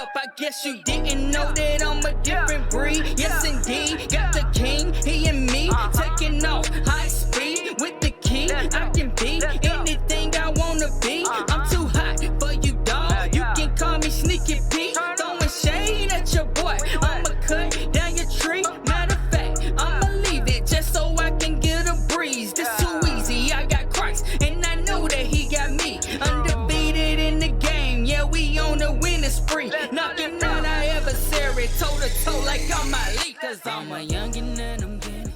up, I guess you didn't know that I'm a different breed. Yes, indeed, got the king, he and me, taking off high speed with the key. I can be anything I wanna be. I'm too hot for you, dog. You can call me Sneaky Pete, throwing shade at your boy. I'ma cut down your tree. Matter of fact, I'ma leave it just so I can get a breeze. This too easy. I got Christ, and I know that he got me. Undefeated in the game, yeah, we on a winning spree. Knocking out our adversary, toe to toe like I'm Ali. Cause I'm a youngin' and I'm getting.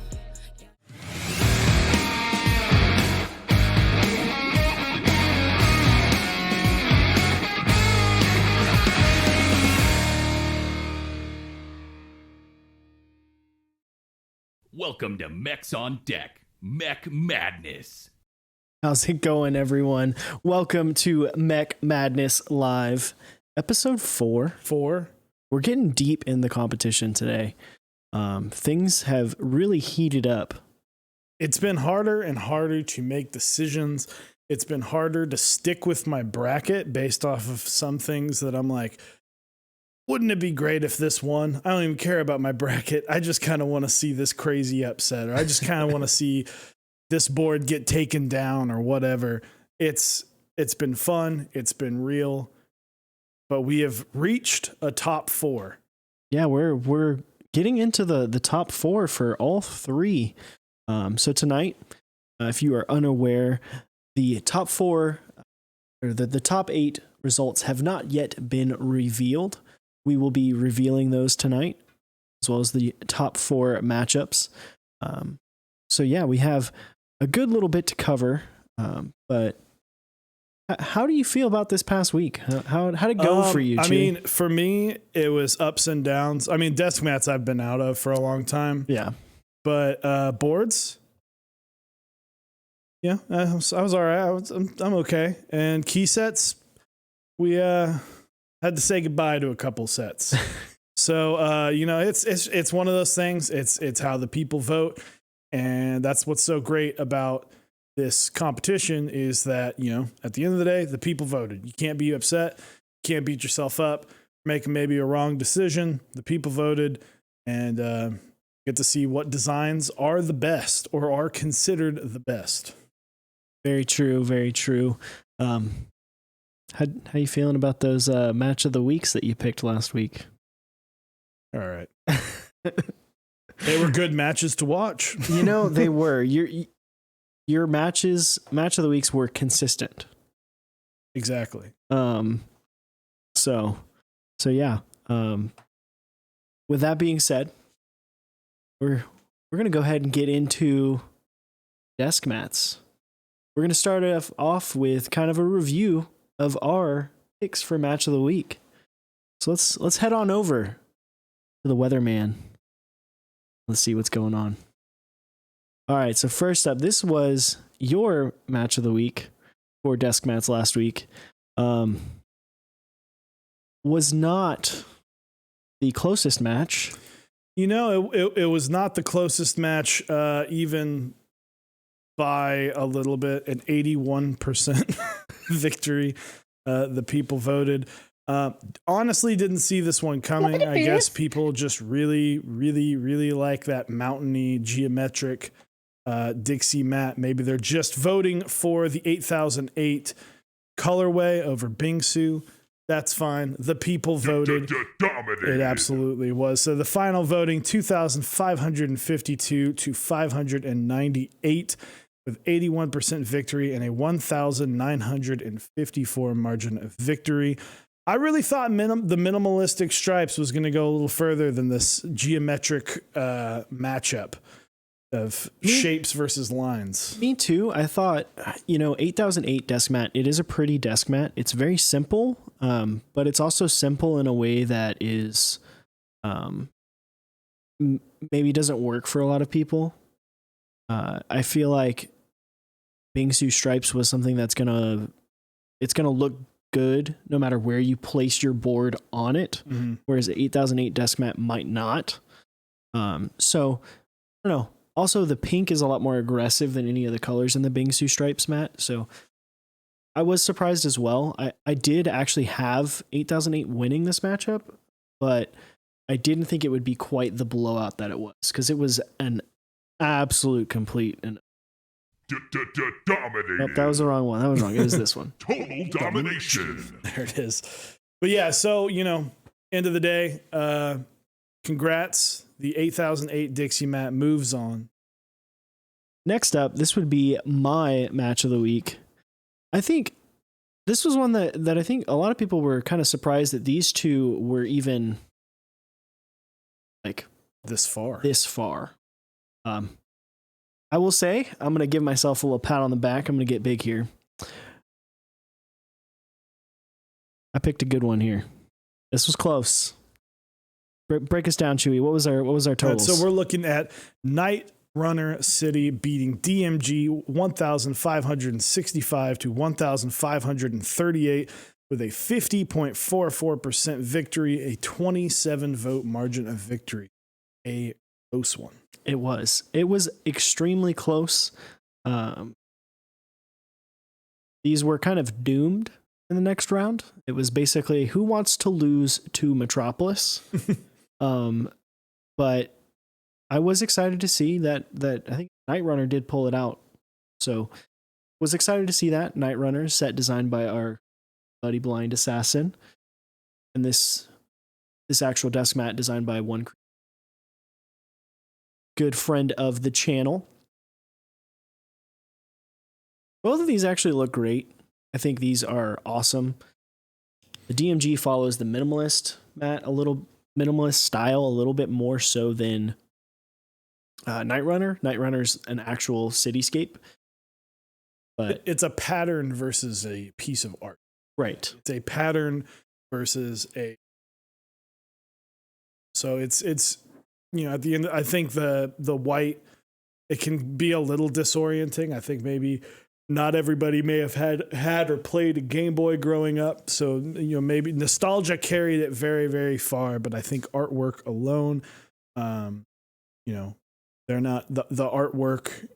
Welcome to Mech's on Deck, Mech Madness. How's it going, everyone? Welcome to Mech Madness Live, episode 4. We're getting deep in the competition today. Things have really heated up. It's been harder and harder to make decisions. It's been harder to stick with my bracket based off of some things that I'm like, wouldn't it be great if this won? I don't even care about my bracket. I just kind of want to see this crazy upset, or I just kind of want to see this board get taken down or whatever. It's been fun. It's been real, but we have reached a top 4. Yeah, we're getting into the top 4 for all 3. So tonight, if you are unaware, the top 4 or the top 8 results have not yet been revealed. We will be revealing those tonight, as well as the top 4 matchups. So yeah, we have a good little bit to cover. But how do you feel about this past week? How'd it go for you, Chi? I mean, for me, it was ups and downs. I mean, desk mats I've been out of for a long time. Yeah. But boards, yeah, I was all right. I'm okay. And key sets, we had to say goodbye to a couple sets. So it's one of those things. It's how the people vote, and that's what's so great about this competition is that, at the end of the day, the people voted. You can't be upset, you can't beat yourself up, making maybe a wrong decision. The people voted, and get to see what designs are the best or are considered the best. Very true. Very true. How you feeling about those match of the weeks that you picked last week? All right. They were good matches to watch. They were. Your match of the weeks were consistent. Exactly. So yeah. With that being said, we're gonna go ahead and get into desk mats. We're gonna start off with kind of a review of our picks for match of the week. So let's head on over to the weatherman. Let's see what's going on. All right, so first up, this was your match of the week for desk mats last week. Was not the closest match. It was not the closest match, even by a little bit, an 81% victory. The people voted. Honestly, didn't see this one coming. I guess people just really, really, really like that mountainy geometric Dixie mat. Maybe they're just voting for the 8008 colorway over Bingsu. That's fine. The people voted. It absolutely was. So the final voting, 2,552 to 598, with 81% victory and a 1,954 margin of victory. I really thought the minimalistic stripes was going to go a little further than this geometric matchup of shapes versus lines. Me too. I thought, 8008 desk mat, it is a pretty desk mat. It's very simple, but it's also simple in a way that is maybe doesn't work for a lot of people. I feel like Bingsu stripes was something that's gonna look good no matter where you place your board on it, whereas the 8008 desk mat might not. So I don't know. Also, the pink is a lot more aggressive than any of the colors in the Bingsu stripes mat. So I was surprised as well. I did actually have 8008 winning this matchup, but I didn't think it would be quite the blowout that it was, because it was an absolute complete and Dominating. nope, that was the wrong one. That was wrong. It was this one. Total domination. There it is. But yeah, so, end of the day, congrats. The 8008 Dixie mat moves on. Next up, this would be my match of the week. I think this was one that I think a lot of people were kind of surprised that these two were even like This far. I will say, I'm going to give myself a little pat on the back. I'm going to get big here. I picked a good one here. This was close. Break us down, Chewy. What was our totals? So we're looking at Night Runner City beating DMG 1,565 to 1,538 with a 50.44% victory, a 27 vote margin of victory. A close one. It was extremely close. These were kind of doomed in the next round. It was basically who wants to lose to Metropolis. But I was excited to see that I think Night Runner did pull it out. So was excited to see that. Night Runner set designed by our buddy Blind Assassin. And this actual desk mat designed by one good friend of the channel. Both of these actually look great. I think these are awesome. The DMG follows the minimalist style a little bit more so than Night Runner. Night Runner's an actual cityscape. But it's a pattern versus a piece of art. Right. It's a pattern versus so it's at the end, I think the white, it can be a little disorienting. I think maybe not everybody may have had or played a Game Boy growing up. So, maybe nostalgia carried it very, very far. But I think artwork alone, they're not, the artwork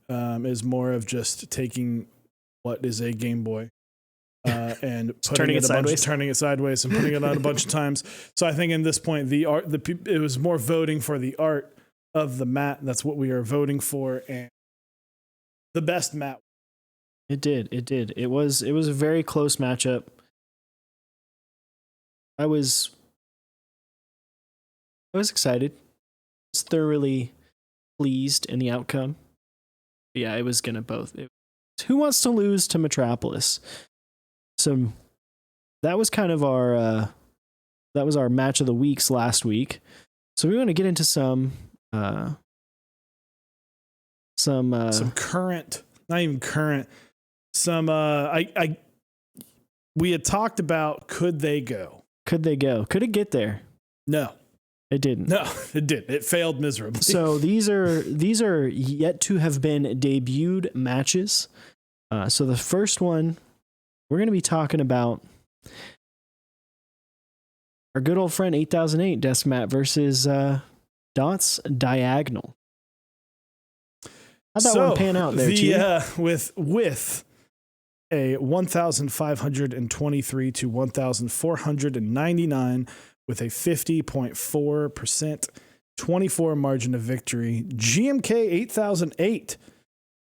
is more of just taking what is a Game Boy and turning it sideways and putting it out a bunch of times. So I think in this point, it was more voting for the art of the mat. That's what we are voting for, and the best mat. It did. It was a very close matchup. I was excited. I was thoroughly pleased in the outcome. Yeah, it was gonna both. Who wants to lose to Metropolis? So that was kind of our match of the weeks last week. So we want to get into some current, not even current. We had talked about could they go? Could it get there? No. It didn't. No, it did. It failed miserably. So these are yet to have been debuted matches. So the first one we're going to be talking about our good old friend 8008 desk mat versus Dots Diagonal. How'd that one pan out there, with a 1,523 to 1,499 with a 50.4%, 24 margin of victory. GMK 8008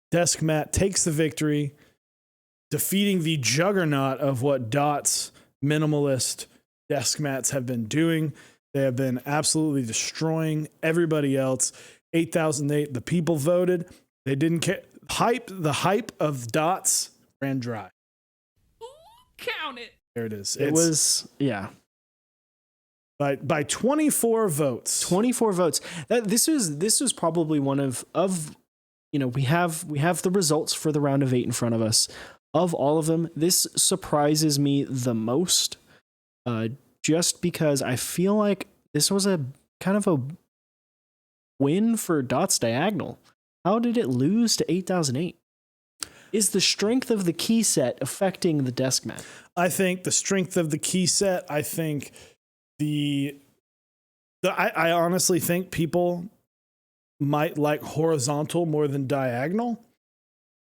desk mat takes the victory, defeating the juggernaut of what Dots minimalist desk mats have been doing. They have been absolutely destroying everybody else. 8008, the people voted. They didn't care. The hype of Dots ran dry. Count it. There it is. It was, yeah. By 24 votes. 24 votes. This was probably one of we have the results for the round of 8 in front of us. Of all of them, this surprises me the most, just because I feel like this was a kind of a win for Dots Diagonal. How did it lose to 8008? Is the strength of the key set affecting the desk mat? I think the strength of the key set, I think I honestly think people might like horizontal more than diagonal.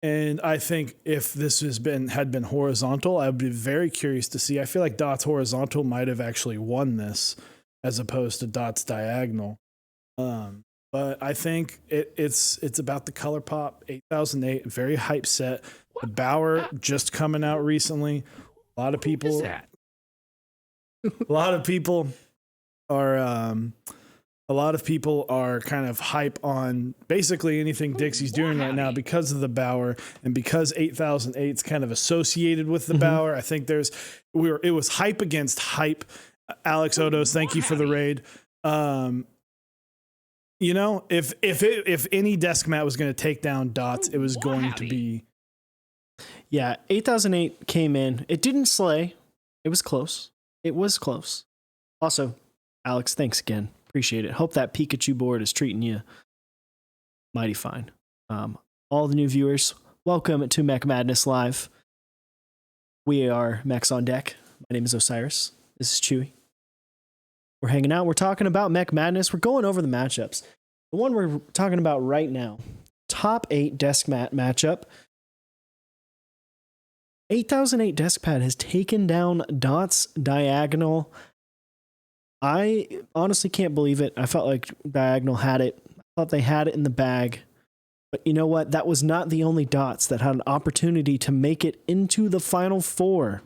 And I think if this had been horizontal, I would be very curious to see. I feel like Dots horizontal might have actually won this as opposed to Dots diagonal. But I think it's about the color pop. 8008, very hype set. The Bauer just coming out recently. A lot of people are kind of hype on basically anything Dixie's doing right now because of the Bauer and because 8008's kind of associated with the Bauer. I think it was hype against hype. Alex Odos, thank you for the raid. You know, if any desk mat was going to take down Dots, it was going to be. Yeah, 8008 came in. It didn't slay. It was close. It was close. Also, Alex, thanks again. Appreciate it. Hope that Pikachu board is treating you mighty fine. All the new viewers, welcome to Mech Madness Live. We are Mechs on Deck. My name is Osiris. This is Chewy. We're hanging out. We're talking about Mech Madness. We're going over the matchups. The one we're talking about right now, top 8 desk mat matchup. 8008 Deskpad has taken down Dots Diagonal. I honestly can't believe it. I felt like Diagonal had it. I thought they had it in the bag. But you know what? That was not the only Dots that had an opportunity to make it into the Final Four.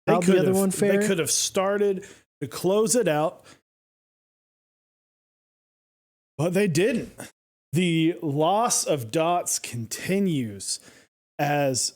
How'd the other one fare? They could have started to close it out, but they didn't. The loss of Dots continues as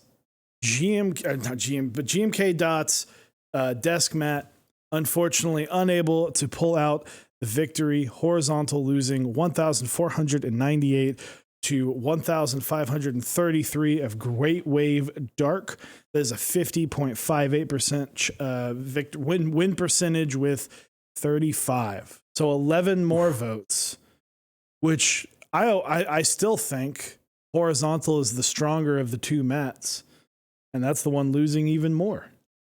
GMK Dots desk mat, unfortunately unable to pull out the victory. Horizontal losing 1,498 to 1,533 of Great Wave Dark. That is a 50.58% win percentage with 35. So 11 more votes, which I still think Horizontal is the stronger of the two mats. And that's the one losing even more.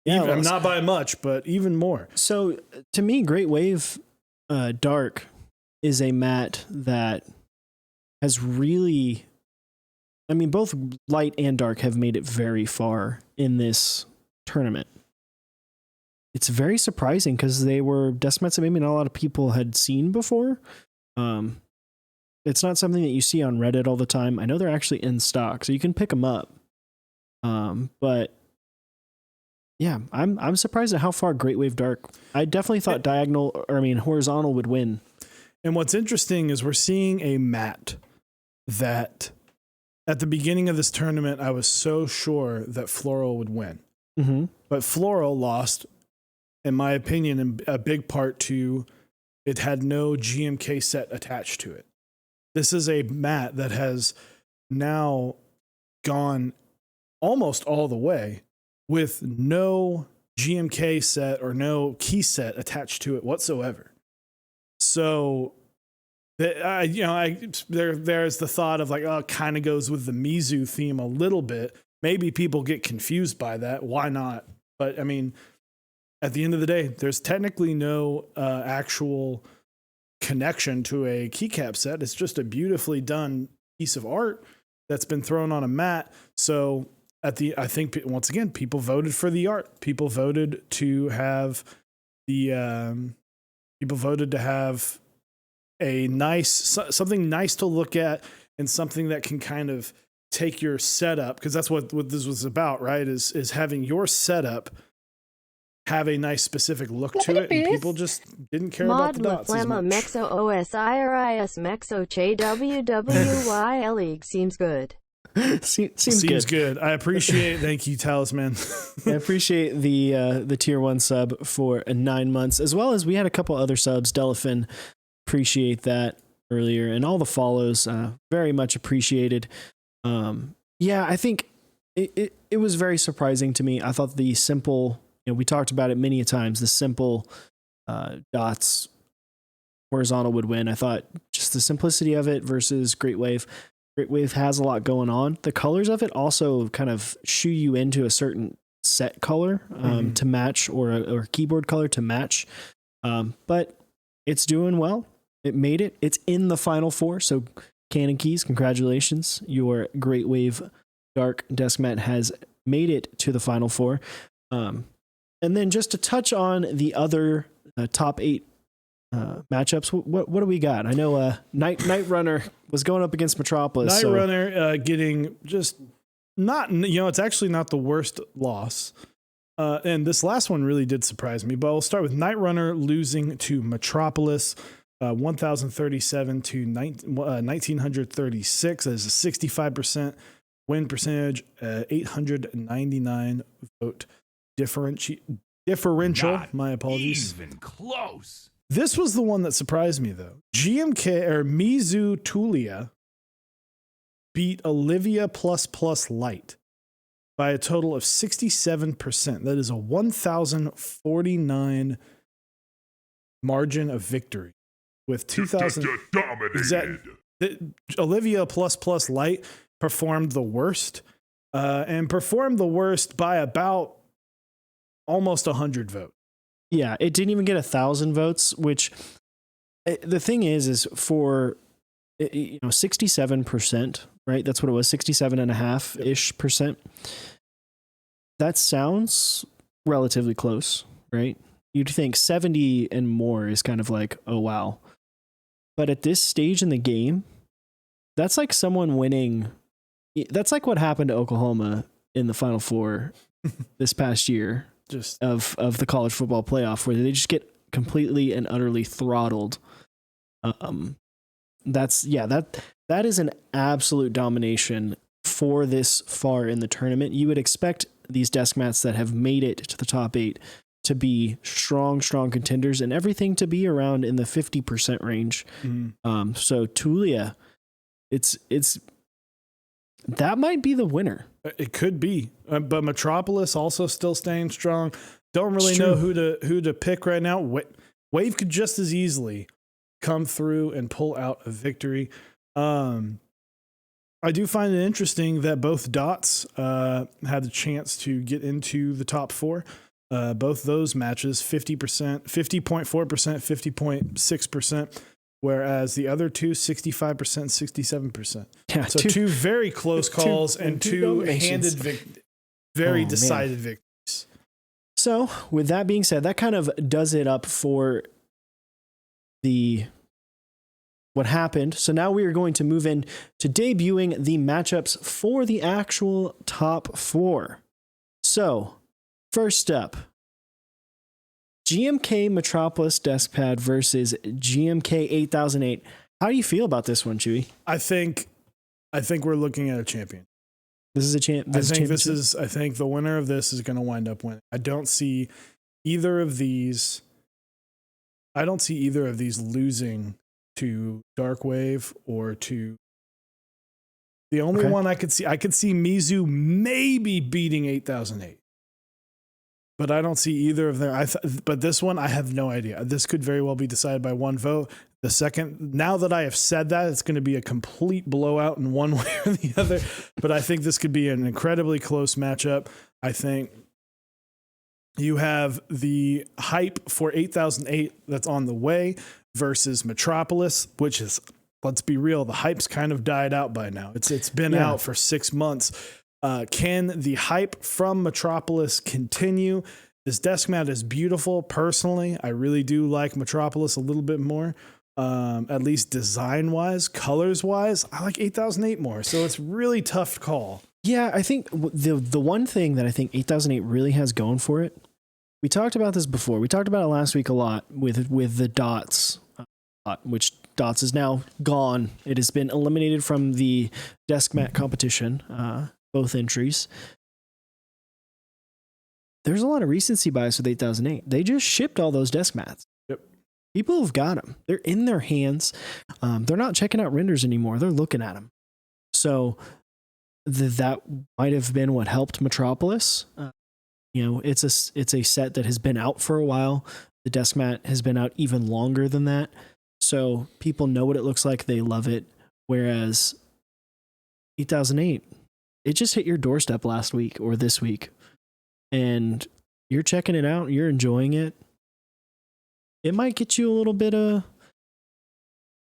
Yeah, even, not by much, but even more. So to me, Great Wave Dark is a mat that has really, I mean, both light and dark have made it very far in this tournament. It's very surprising because they were desk mats that maybe not a lot of people had seen before. It's not something that you see on Reddit all the time. I know they're actually in stock, so you can pick them up. But yeah, I'm surprised at how far Great Wave Dark. I definitely thought horizontal would win. And what's interesting is we're seeing a mat that at the beginning of this tournament, I was so sure that Floral would win. Mm-hmm. But Floral lost, in my opinion, in a big part to it had no GMK set attached to it. This is a mat that has now gone almost all the way with no GMK set or no key set attached to it whatsoever. So, there's the thought of like, oh, it kind of goes with the Mizu theme a little bit. Maybe people get confused by that. Why not? But I mean, at the end of the day, there's technically no actual connection to a keycap set. It's just a beautifully done piece of art that's been thrown on a mat. So I think once again, people voted for the art. People voted to have a something nice to look at and something that can kind of take your setup, because that's what this was about, right? Is having your setup have a nice specific look to it, and people just didn't care about the dots as much. Mexo OSIRIS Mexo Che WWY League seems good. Seems good. I appreciate it. Thank you, Talisman. I appreciate the tier 1 sub for 9 months, as well as we had a couple other subs. Delphin, appreciate that earlier, and all the follows, very much appreciated. Yeah, I think it was very surprising to me. I thought the simple, we talked about it many times, the simple dots horizontal would win. I thought just the simplicity of it versus Great Wave. Great Wave has a lot going on. The colors of it also kind of shoo you into a certain set color to match, or keyboard color to match. But it's doing well. It made it. It's in the Final Four. So Cannon Keys, congratulations. Your Great Wave Dark desk mat has made it to the Final Four. And then just to touch on the other top 8 matchups, what do we got? I know Night Runner was going up against Metropolis. Night Runner getting just not, it's actually not the worst loss. And this last one really did surprise me, but we'll start with Night Runner losing to Metropolis, 1,037 to 1,936. That is a 65% win percentage, 899 vote differential. Not My apologies. Even close. This was the one that surprised me, though. GMK or Mizu Tulia beat Olivia Light by a total of 67%. That is a 1,049 margin of victory with 2,000. Dominated. Olivia Light performed the worst and performed the worst by about almost 100 votes. Yeah, it didn't even get 1,000 votes, which the thing is for 67%, right? That's what it was, 67.5-ish percent. That sounds relatively close, right? You'd think 70 and more is kind of like, oh wow. But at this stage in the game, that's like someone winning. That's like what happened to Oklahoma in the Final Four this past year. Just of the college football playoff, where they just get completely and utterly throttled. That is an absolute domination for this far in the tournament. You would expect these desk mats that have made it to the top 8 to be strong contenders, and everything to be around in the 50% range. Mm-hmm. So Tulia, it's that might be the winner. It could be, but Metropolis also still staying strong. Don't really know who to pick right now. Wave could just as easily come through and pull out a victory. I do find it interesting that both dots had the chance to get into the top 4. Both those matches, 50%, 50.4%, 50.6%. Whereas the other two, 65%, 67%. Yeah, so two very close calls and two handed, very decided victories. So with that being said, that kind of does it up for what happened. So now we are going to move in to debuting the matchups for the actual top 4. So first up, GMK Metropolis Deskpad versus GMK 8008. How do you feel about this one, Chewy? I think we're looking at a champion. This is a I think the winner of this is going to wind up winning. I don't see either of these losing to Darkwave or to the only one I could see Mizu maybe beating 8008. But I don't see either of them. But this one, I have no idea. This could very well be decided by one vote. The second, now that I have said that, it's going to be a complete blowout in one way or the other. But I think this could be an incredibly close matchup. I think you have the hype for 8008 that's on the way versus Metropolis, which is, let's be real, the hype's kind of died out by now. It's been out for 6 months. Can the hype from Metropolis continue? This desk mat is beautiful. Personally, I really do like Metropolis a little bit more. At least design wise, colors wise, I like 8008 more. So it's really tough to call. Yeah, I think the one thing that I think 8008 really has going for it, we talked about this before. We talked about it last week a lot with the dots, which dots is now gone. It has been eliminated from the desk mat competition. Both entries. There's a lot of recency bias with 8008. They just shipped all those desk mats. Yep. People have got them. They're in their hands. They're not checking out renders anymore. They're looking at them. So that might have been what helped Metropolis. It's a set that has been out for a while. The desk mat has been out even longer than that. So people know what it looks like. They love it. Whereas 8008, it just hit your doorstep last week or this week, and you're checking it out. You're enjoying it. It might get you a little bit of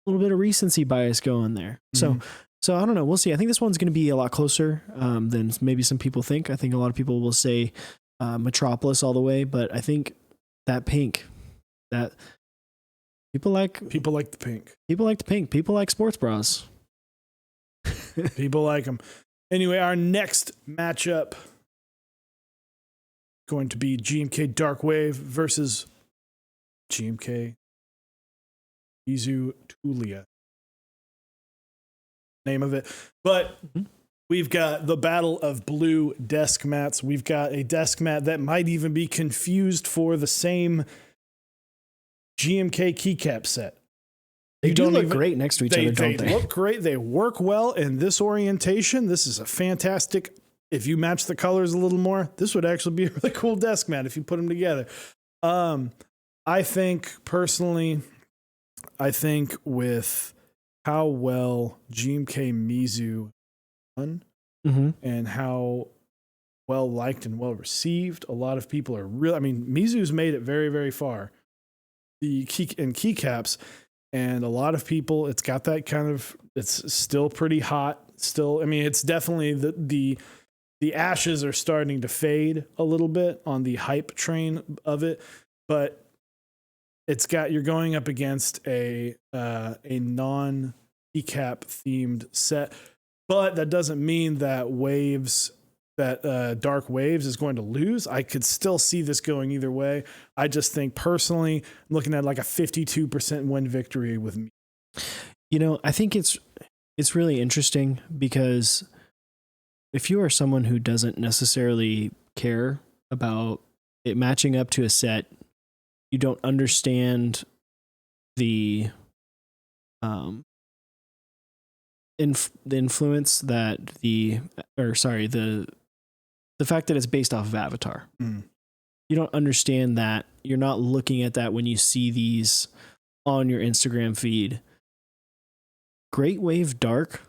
recency bias going there. Mm-hmm. So I don't know. We'll see. I think this one's going to be a lot closer than maybe some people think. I think a lot of people will say Metropolis all the way, but I think that pink, that people like the pink. People like the pink. People like sports bras. People like them. Anyway, our next matchup going to be GMK Dark Wave versus GMK Izu Tulia. Name of it. But we've got the battle of blue desk mats. We've got a desk mat that might even be confused for the same GMK keycap set. They do look great next to each other, don't they? They look great. They work well in this orientation. This is a fantastic, if you match the colors a little more, this would actually be a really cool desk mat if you put them together. I think personally, with how well GMK Mizu done and how well liked and well received, a lot of people are really, I mean, Mizu's made it very, very far in keycaps. And a lot of people, it's got that kind of, it's still pretty hot. Still, I mean, it's definitely the ashes are starting to fade a little bit on the hype train of it, but you're going up against a non keycap themed set, but that doesn't mean that Dark Waves is going to lose. I could still see this going either way. I just think personally, I'm looking at like a 52% win victory with me. You know, I think it's really interesting because if you are someone who doesn't necessarily care about it matching up to a set, you don't understand the influence that the fact that it's based off of Avatar. You don't understand that. You're not looking at that when you see these on your Instagram feed. Great Wave Dark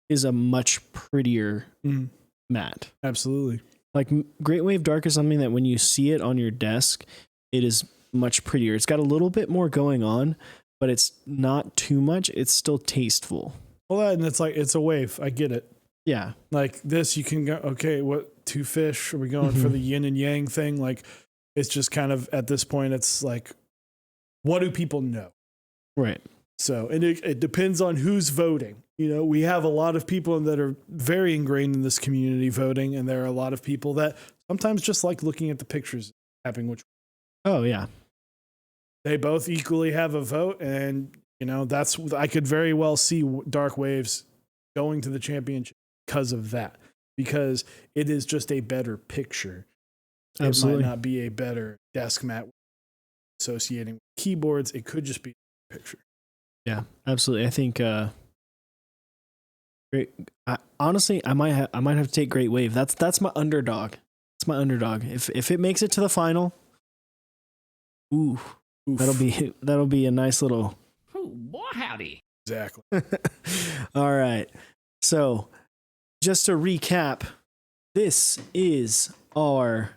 is a much prettier mat. Absolutely. Like Great Wave Dark is something that when you see it on your desk, it is much prettier. It's got a little bit more going on, but it's not too much. It's still tasteful. Well, and it's like, it's a wave. I get it. Yeah. Like this, you can go, okay, what, two fish? Are we going for the yin and yang thing? Like, it's just kind of, at this point, it's like, what do people know? Right. So, and it depends on who's voting. You know, we have a lot of people that are very ingrained in this community voting, and there are a lot of people that sometimes just like looking at the pictures, tapping which. Oh, yeah. They both equally have a vote, and, you know, I could very well see Dark Waves going to the championship because of that, because it is just a better picture. Absolutely. It might not be a better desk mat associating with keyboards. It could just be a picture. Yeah, absolutely. I think honestly, I might have to take Great Wave. That's my underdog. It's my underdog. If it makes it to the final, oof. That'll be a nice little. Oh, boy, howdy. Exactly. All right. So, just to recap, this is our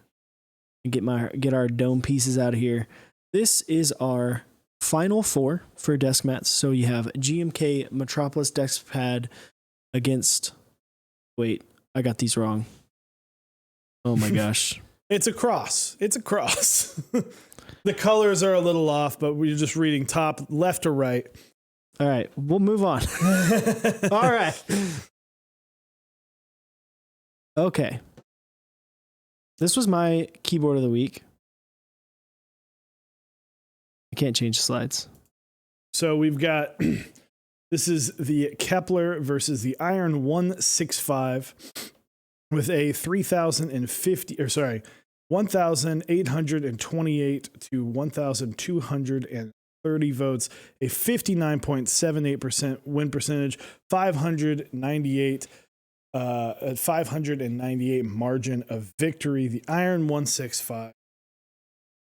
get our dome pieces out of here. This is our final four for desk mats. So you have GMK Metropolis desk pad against. Wait, I got these wrong. Oh my gosh. It's a cross. The colors are a little off, but we're just reading top left or right. All right, we'll move on. All right. Okay. This was my keyboard of the week. I can't change the slides. So we've got, this is the Kepler versus the Iron 165 with a 1,828 to 1,230 votes, a 59.78% win percentage, 598 margin of victory. The Iron 165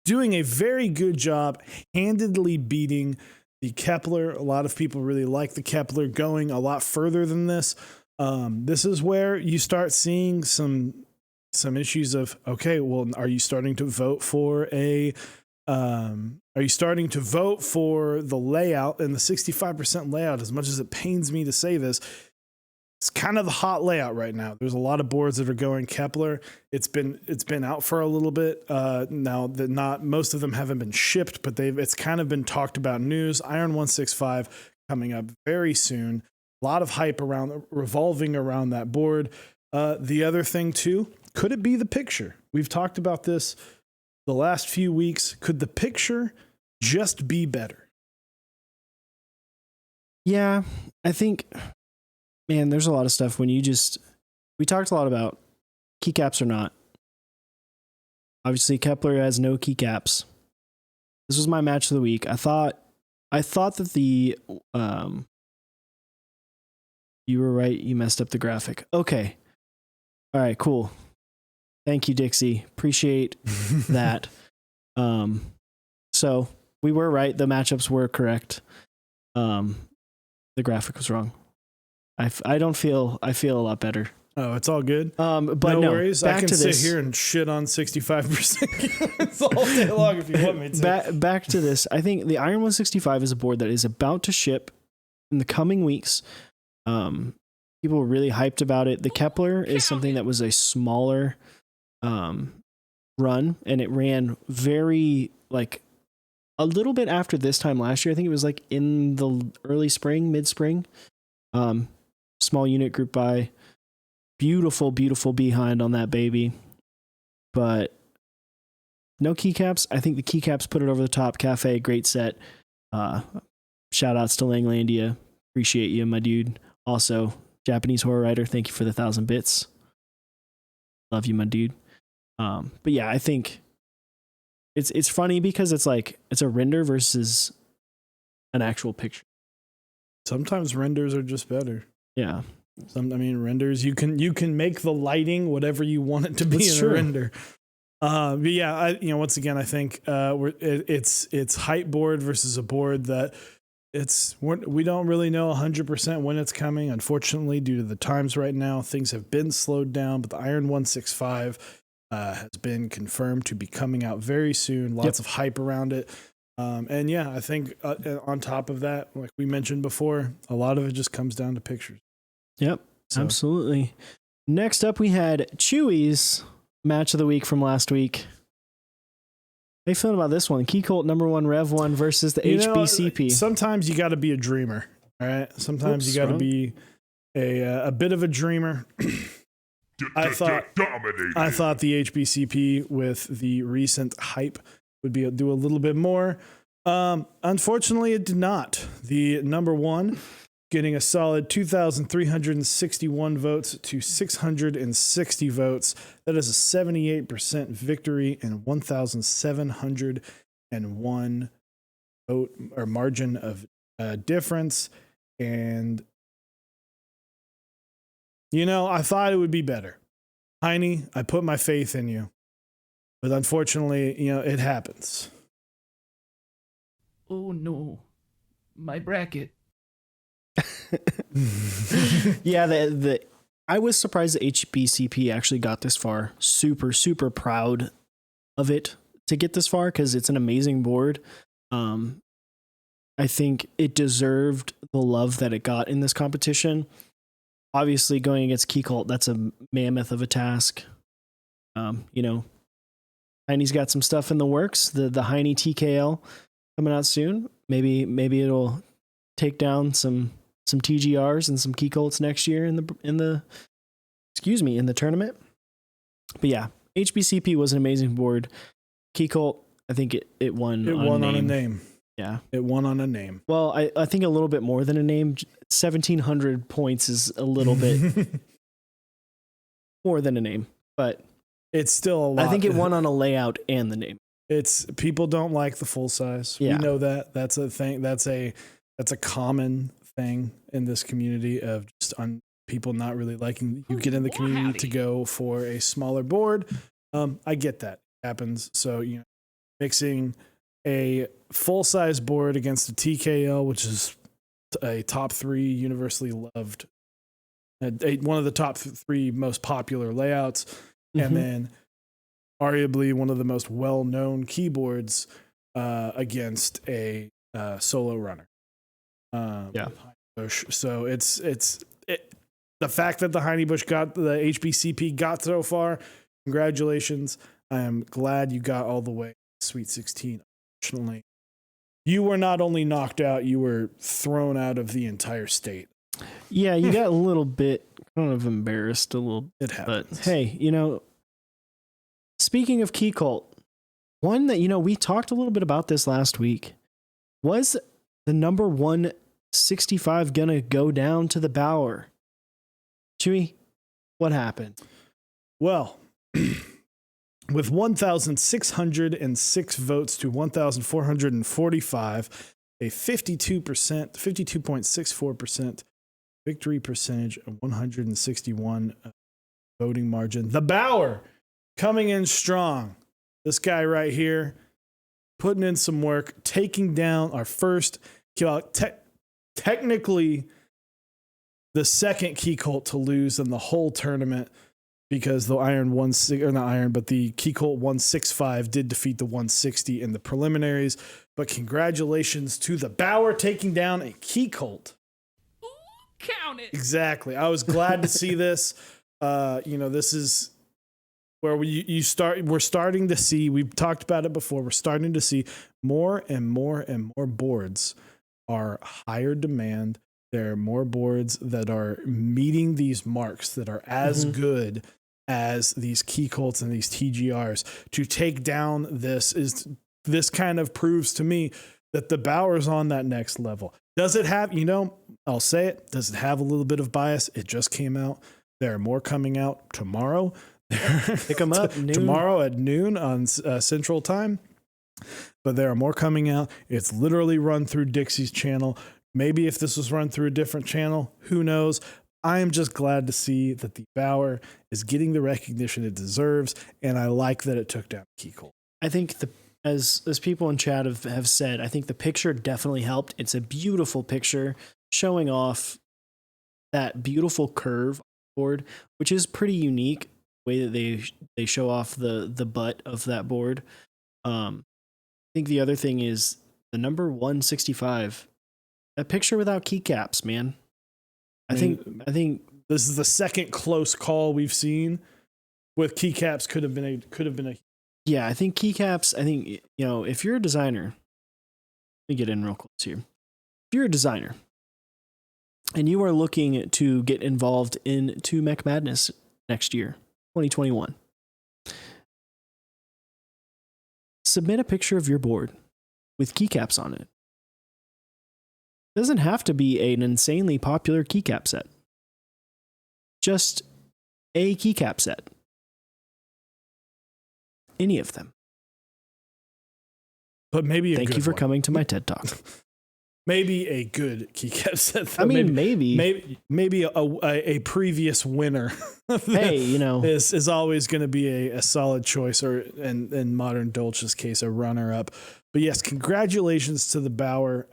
doing a very good job, handedly beating the Kepler. A lot of people really like the Kepler, going a lot further than this. This is where you start seeing some issues of, okay, well, are you starting to vote for a Are you starting to vote for the layout? And the 65% layout, as much as it pains me to say this, it's kind of the hot layout right now. There's a lot of boards that are going Kepler. It's been out for a little bit now. That not most of them haven't been shipped, but it's kind of been talked about news. Iron 165 coming up very soon. A lot of hype revolving around that board. The other thing too, could it be the picture? We've talked about this the last few weeks. Could the picture just be better? Yeah, I think, man, there's a lot of stuff when we talked a lot about keycaps or not. Obviously, Kepler has no keycaps. This was my match of the week. I thought that the, you were right. You messed up the graphic. Okay. All right, cool. Thank you, Dixie. Appreciate that. So we were right. The matchups were correct. The graphic was wrong. I feel a lot better. Oh, it's all good. But no no worries. Back I can to sit this. here and shit on 65% all day long if you want me to. Back to this. I think the Iron 165 is a board that is about to ship in the coming weeks. People were really hyped about it. The Kepler is something that was a smaller run, and it ran very a little bit after this time last year. I think it was like in the early spring, mid-spring. Small unit group buy. Beautiful behind on that baby. But no keycaps. I think the keycaps put it over the top. Cafe, great set. Shout outs to Langlandia. Appreciate you, my dude. Also, Japanese Horror Writer, thank you for the 1,000 bits. Love you, my dude. But yeah, I think it's funny because it's a render versus an actual picture. Sometimes renders are just better. Yeah. Renders, you can make the lighting whatever you want it to be in a render. But yeah, once again, I think it's hype board versus a board that we don't really know 100% when it's coming. Unfortunately, due to the times right now, things have been slowed down. But the Iron 165 has been confirmed to be coming out very soon. Lots of hype around it. And yeah, I think on top of that, like we mentioned before, a lot of it just comes down to pictures. Yep, absolutely. Next up, we had Chewy's match of the week from last week. How you feeling about this one? Key Colt number 1 Rev 1 versus the HBCP. Sometimes you got to be a dreamer, all right? Sometimes you got to be a bit of a dreamer. I thought the HBCP with the recent hype would do a little bit more. Unfortunately, it did not. The number 1 getting a solid 2,361 votes to 660 votes. That is a 78% victory and 1,701 vote or margin of difference. And I thought it would be better. Heine, I put my faith in you. But unfortunately, it happens. Oh no, my bracket. Yeah, I was surprised that HBCP actually got this far. Super proud of it to get this far because it's an amazing board. I think it deserved the love that it got in this competition. Obviously, going against Key Cult, that's a mammoth of a task. Heine's got some stuff in the works. The Heine TKL coming out soon. Maybe it'll take down some TGRs and some Key Colts next year in the tournament. But yeah, HBCP was an amazing board. Key Colt, I think it won. It won on a name. Yeah, it won on a name. Well, I think a little bit more than a name. 1,700 points is a little bit more than a name, but it's still a lot. I think it won on a layout and the name. It's people don't like the full size. Yeah. We know that. That's a thing. That's a common thing in this community of just on people not really liking. You get in the community to go for a smaller board. I get that. It happens. So mixing a full size board against a TKL, which is a top 3 universally loved, one of the top 3 most popular layouts, and then arguably one of the most well-known keyboards. against a solo runner. Yeah. So it's the fact that the Heine Bush got the HBCP got so far. Congratulations! I am glad you got all the way to Sweet 16. Unfortunately, you were not only knocked out, you were thrown out of the entire state. Yeah, you got a little bit kind of embarrassed a little. It happens. But hey, speaking of Key Cult, one that, we talked a little bit about this last week. Was the number 165 gonna go down to the Bauer? Chewy, what happened? Well, with 1,606 votes to 1,445, a 52.64% victory percentage, of 161 voting margin. The Bauer coming in strong. This guy right here putting in some work, taking down our first, technically the second Key Cult to lose in the whole tournament, because the the Key Cult 165 did defeat the 160 in the preliminaries. But congratulations to the Bauer taking down a Key Cult. Count it. Exactly. I was glad to see this. This is where we're starting to see, we've talked about it before, we're starting to see more and more and more boards are higher demand. There are more boards that are meeting these marks that are as good as these Key Cults and these TGRs. To take down this kind of proves to me that the Bauer's on that next level. Does it have, I'll say it, does it have a little bit of bias? It just came out. There are more coming out tomorrow. Pick them up tomorrow at noon on Central Time. But there are more coming out. It's literally run through Dixie's channel. Maybe if this was run through a different channel, who knows? I am just glad to see that the Bauer is getting the recognition it deserves, and I like that it took down Key Cult. I think as people in chat have said, I think the picture definitely helped. It's a beautiful picture showing off that beautiful curve board, which is pretty unique. The way that they show off the butt of that board. I think the other thing is the number 165. That picture without keycaps, man. I think this is the second close call we've seen. With keycaps, could have been a. Yeah, I think keycaps. I think if you're a designer, let me get in real close here. If you're a designer and you are looking to get involved into Mech Madness next year, 2021, submit a picture of your board with keycaps on it. It doesn't have to be an insanely popular keycap set. Just a keycap set. Any of them. But maybe a Thank good you for one. coming to my TED Talk. Maybe a good keycap set. I mean, maybe a previous winner. Hey, is always going to be a solid choice, or in Modern Dolce's case, a runner up. But yes, congratulations to the Bauer.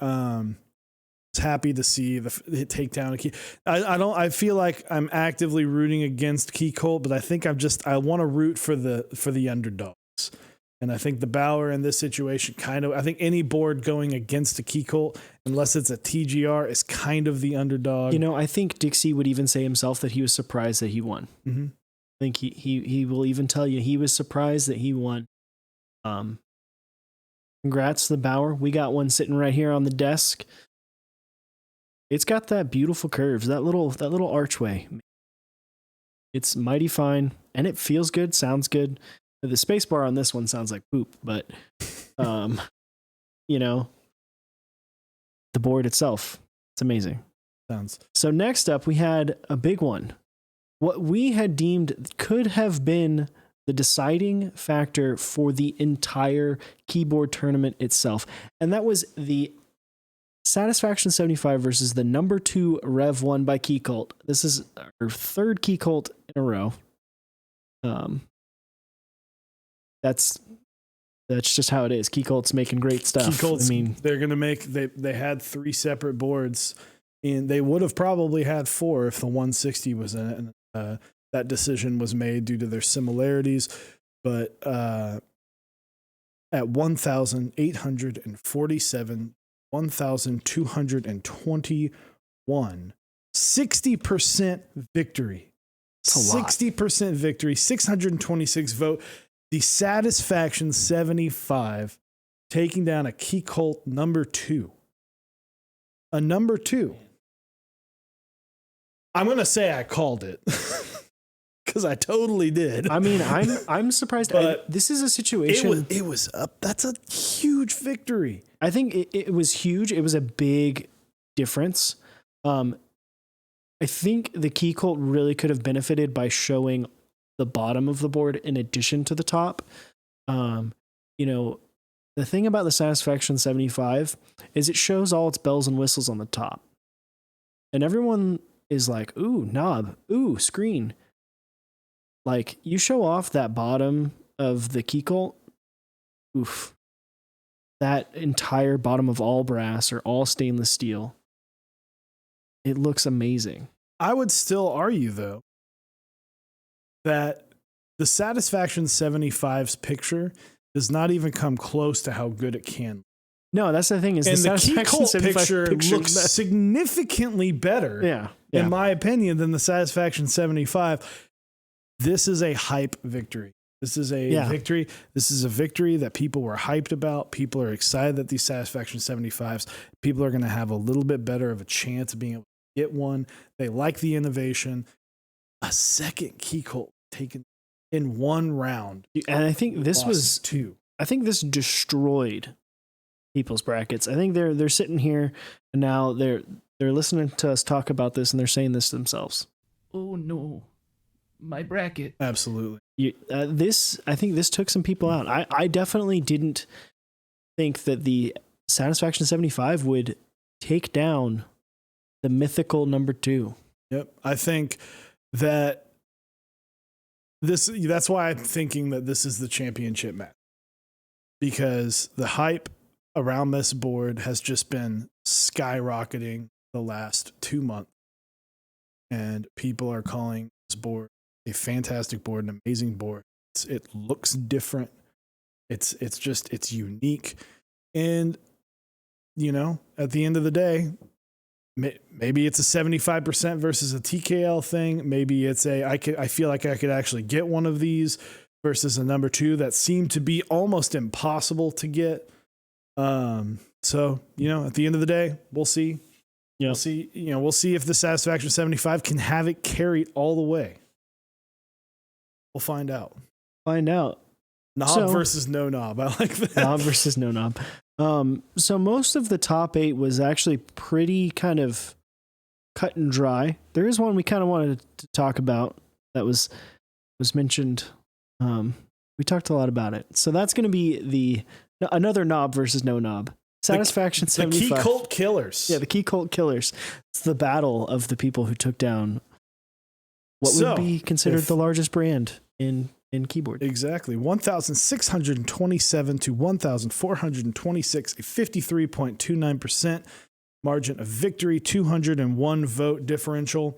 Happy to see the takedown of Key. I feel like I'm actively rooting against Key Cult, but I think I want to root for the underdogs. And I think the Bauer in this situation I think any board going against a Key Cult, unless it's a TGR, is kind of the underdog. I think Dixie would even say himself that he was surprised that he won. Mm-hmm. I think he will even tell you he was surprised that he won. Congrats to the Bauer. We got one sitting right here on the desk. It's got that beautiful curves, that little archway. It's mighty fine, and it feels good, sounds good. The space bar on this one sounds like poop, but the board itself, it's amazing. So next up, we had a big one. What we had deemed could have been the deciding factor for the entire keyboard tournament itself, and that was the Satisfaction 75 versus the number 2 Rev 1 by Key Cult. This is our third Key Cult in a row. That's just how it is. Key Cult's making great stuff. Key Cult's, they're going to make, they had 3 separate boards, and they would have probably had 4 if the 160 was in it. And that decision was made due to their similarities. But at 1,847, 1,221. 60% victory. That's a lot. 60% victory, 626 vote. The Satisfaction 75 taking down a Key Colt number 2. A number 2. I'm going to say I called it because I totally did. I mean, I'm surprised. But this is a situation. It was up. That's a huge victory. I think it was huge. It was a big difference. I think the Key Colt really could have benefited by showing the bottom of the board in addition to the top. The thing about the Satisfaction 75 is it shows all its bells and whistles on the top. And everyone is like, ooh, knob, ooh, screen. Like, you show off that bottom of the Key Colt, oof. That entire bottom of all brass or all stainless steel. It looks amazing. I would still argue, though, that the Satisfaction 75's picture does not even come close to how good it can. No, that's the thing. Is and the Key Colt 75 picture looks significantly better, in my opinion, than the Satisfaction 75. This is a hype victory. This is a victory. This is a victory that people were hyped about. People are excited that these Satisfaction 75s, people are going to have a little bit better of a chance of being able to get one. They like the innovation. A second Key Colt taken in one round. And I think this was 2. I think this destroyed people's brackets. I think they're sitting here and now they're listening to us talk about this and they're saying this to themselves. Oh no, my bracket. Absolutely. I think this took some people out. I definitely didn't think that the Satisfaction 75 would take down the mythical number 2. Yep. I think that that's why I'm thinking that this is the championship match, because the hype around this board has just been skyrocketing the last 2 months, and people are calling this board a fantastic board, an amazing board. It looks different. It's unique. And, at the end of the day, maybe it's a 75% versus a TKL thing. Maybe it's I feel like I could actually get one of these versus a number 2 that seemed to be almost impossible to get. So, at the end of the day, we'll see. Yep. We'll see if the Satisfaction 75 can have it carried all the way. We'll find out. Knob versus no knob. I like that. Knob versus no knob. So most of the top 8 was actually pretty kind of cut and dry. There is one we kind of wanted to talk about that was mentioned. We talked a lot about it. So that's going to be another knob versus no knob. Satisfaction 75. The Key Colt Killers. Yeah, the Key Colt Killers. It's the battle of the people who took down what would be considered the largest brand in keyboard. Exactly. 1,627 to 1,426, a 53.29% margin of victory, 201 vote differential.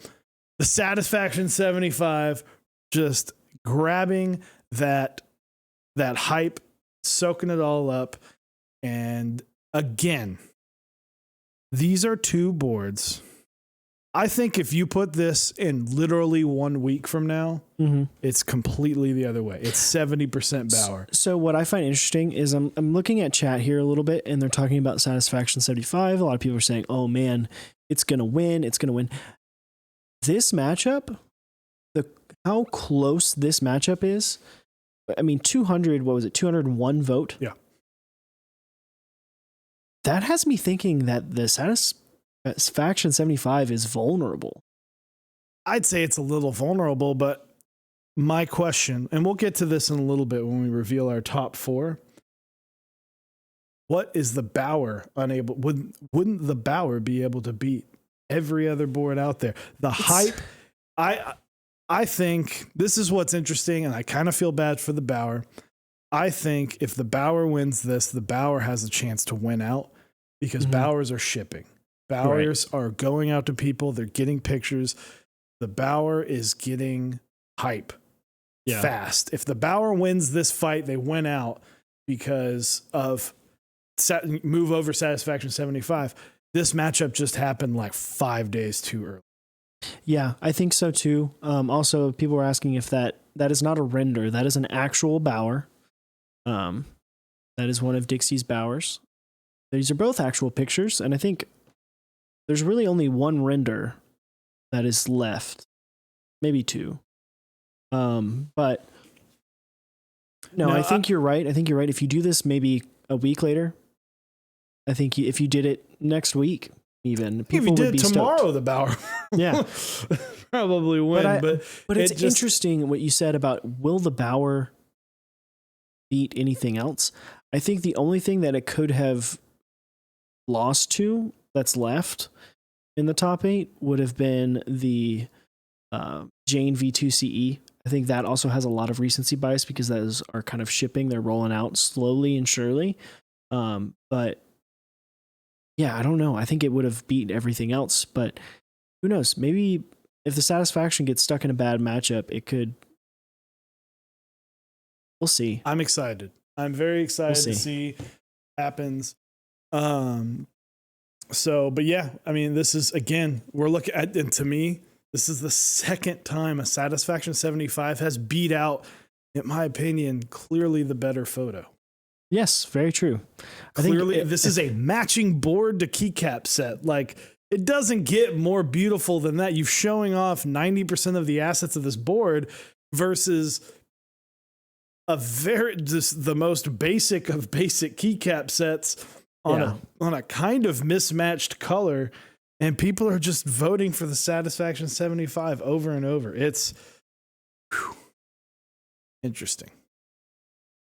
The Satisfaction 75 just grabbing that hype, soaking it all up. And again, these are 2 boards. I think if you put this in literally 1 week from now, it's completely the other way. It's 70% Bauer. So what I find interesting is I'm looking at chat here a little bit, and they're talking about Satisfaction 75. A lot of people are saying, "Oh man, it's gonna win! It's gonna win." This matchup, how close this matchup is. I mean, 200. What was it? 201 vote. Yeah. That has me thinking that the Satisfaction 75 is vulnerable. I'd say it's a little vulnerable, but my question, and we'll get to this in a little bit when we reveal our top 4. What is the Bauer unable? Wouldn't the Bauer be able to beat every other board out there? The hype. I think this is what's interesting, and I kind of feel bad for the Bauer. I think if the Bauer wins this, the Bauer has a chance to win out because Bauers are shipping. Bauers are going out to people. They're getting pictures. The Bauer is getting hype fast. If the Bauer wins this fight, they win out. because of move over Satisfaction 75. This matchup just happened like 5 days too early. Yeah, I think so too. Also, people were asking if that is not a render. That is an actual Bauer. That is one of Dixie's Bauers. These are both actual pictures, and I think there's really only one render that is left. Maybe two. But no, I think you're right. I think you're right. If you do this maybe a week later, I think if you did it next week, even people would be tomorrow, stoked. The Bauer, Yeah, probably win. But it's interesting what you said about will the Bauer beat anything else. I think the only thing that it could have lost to that's left in the top 8 would have been the Jane V2CE. I think that also has a lot of recency bias because those are kind of shipping. They're rolling out slowly and surely. But yeah, I don't know. I think it would have beat everything else, but who knows? Maybe if the Satisfaction gets stuck in a bad matchup, it could. We'll see. I'm excited. I'm very excited to see what happens. But yeah, I mean, this is, again, we're looking at, and to me, this is the second time a Satisfaction 75 has beat out, in my opinion, clearly the better photo. Yes, very true. Clearly, this is a matching board to keycap set. Like, it doesn't get more beautiful than that. You're showing off 90% of the assets of this board versus just the most basic of basic keycap sets on a kind of mismatched color, and people are just voting for the Satisfaction 75 over and over. It's interesting.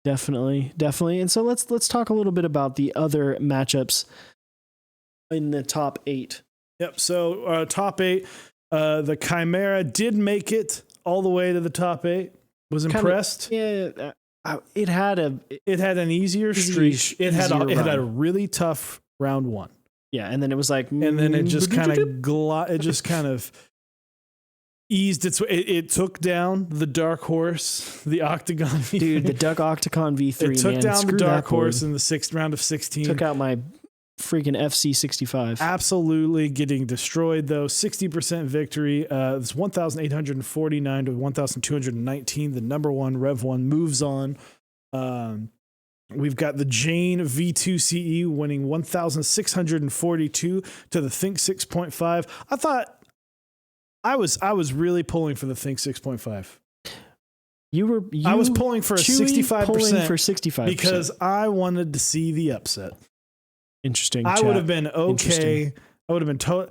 Definitely. And so let's talk a little bit about the other matchups in the top 8. Yep. So top 8, the Chimera did make it all the way to the top 8. Was impressed. It had an easier streak. It had a really tough round 1. Yeah, and then it was like, and then it just kind of eased its way. It took down the Dark Horse, the Octagon V3. Dude, the Duck Octagon V3. It took down the Dark Horse in the 6th round of 16. Took out my freaking FC65. Absolutely getting destroyed, though. 60% victory. It's 1,849 to 1,219. The number 1, Rev 1, moves on. We've got the Jane V2CE winning 1,642 to the Think 6.5. I thought I was really pulling for the Think 6.5. I was pulling for a 65%. Pulling for 65% because I wanted to see the upset. Interesting. I would have been okay. I would have been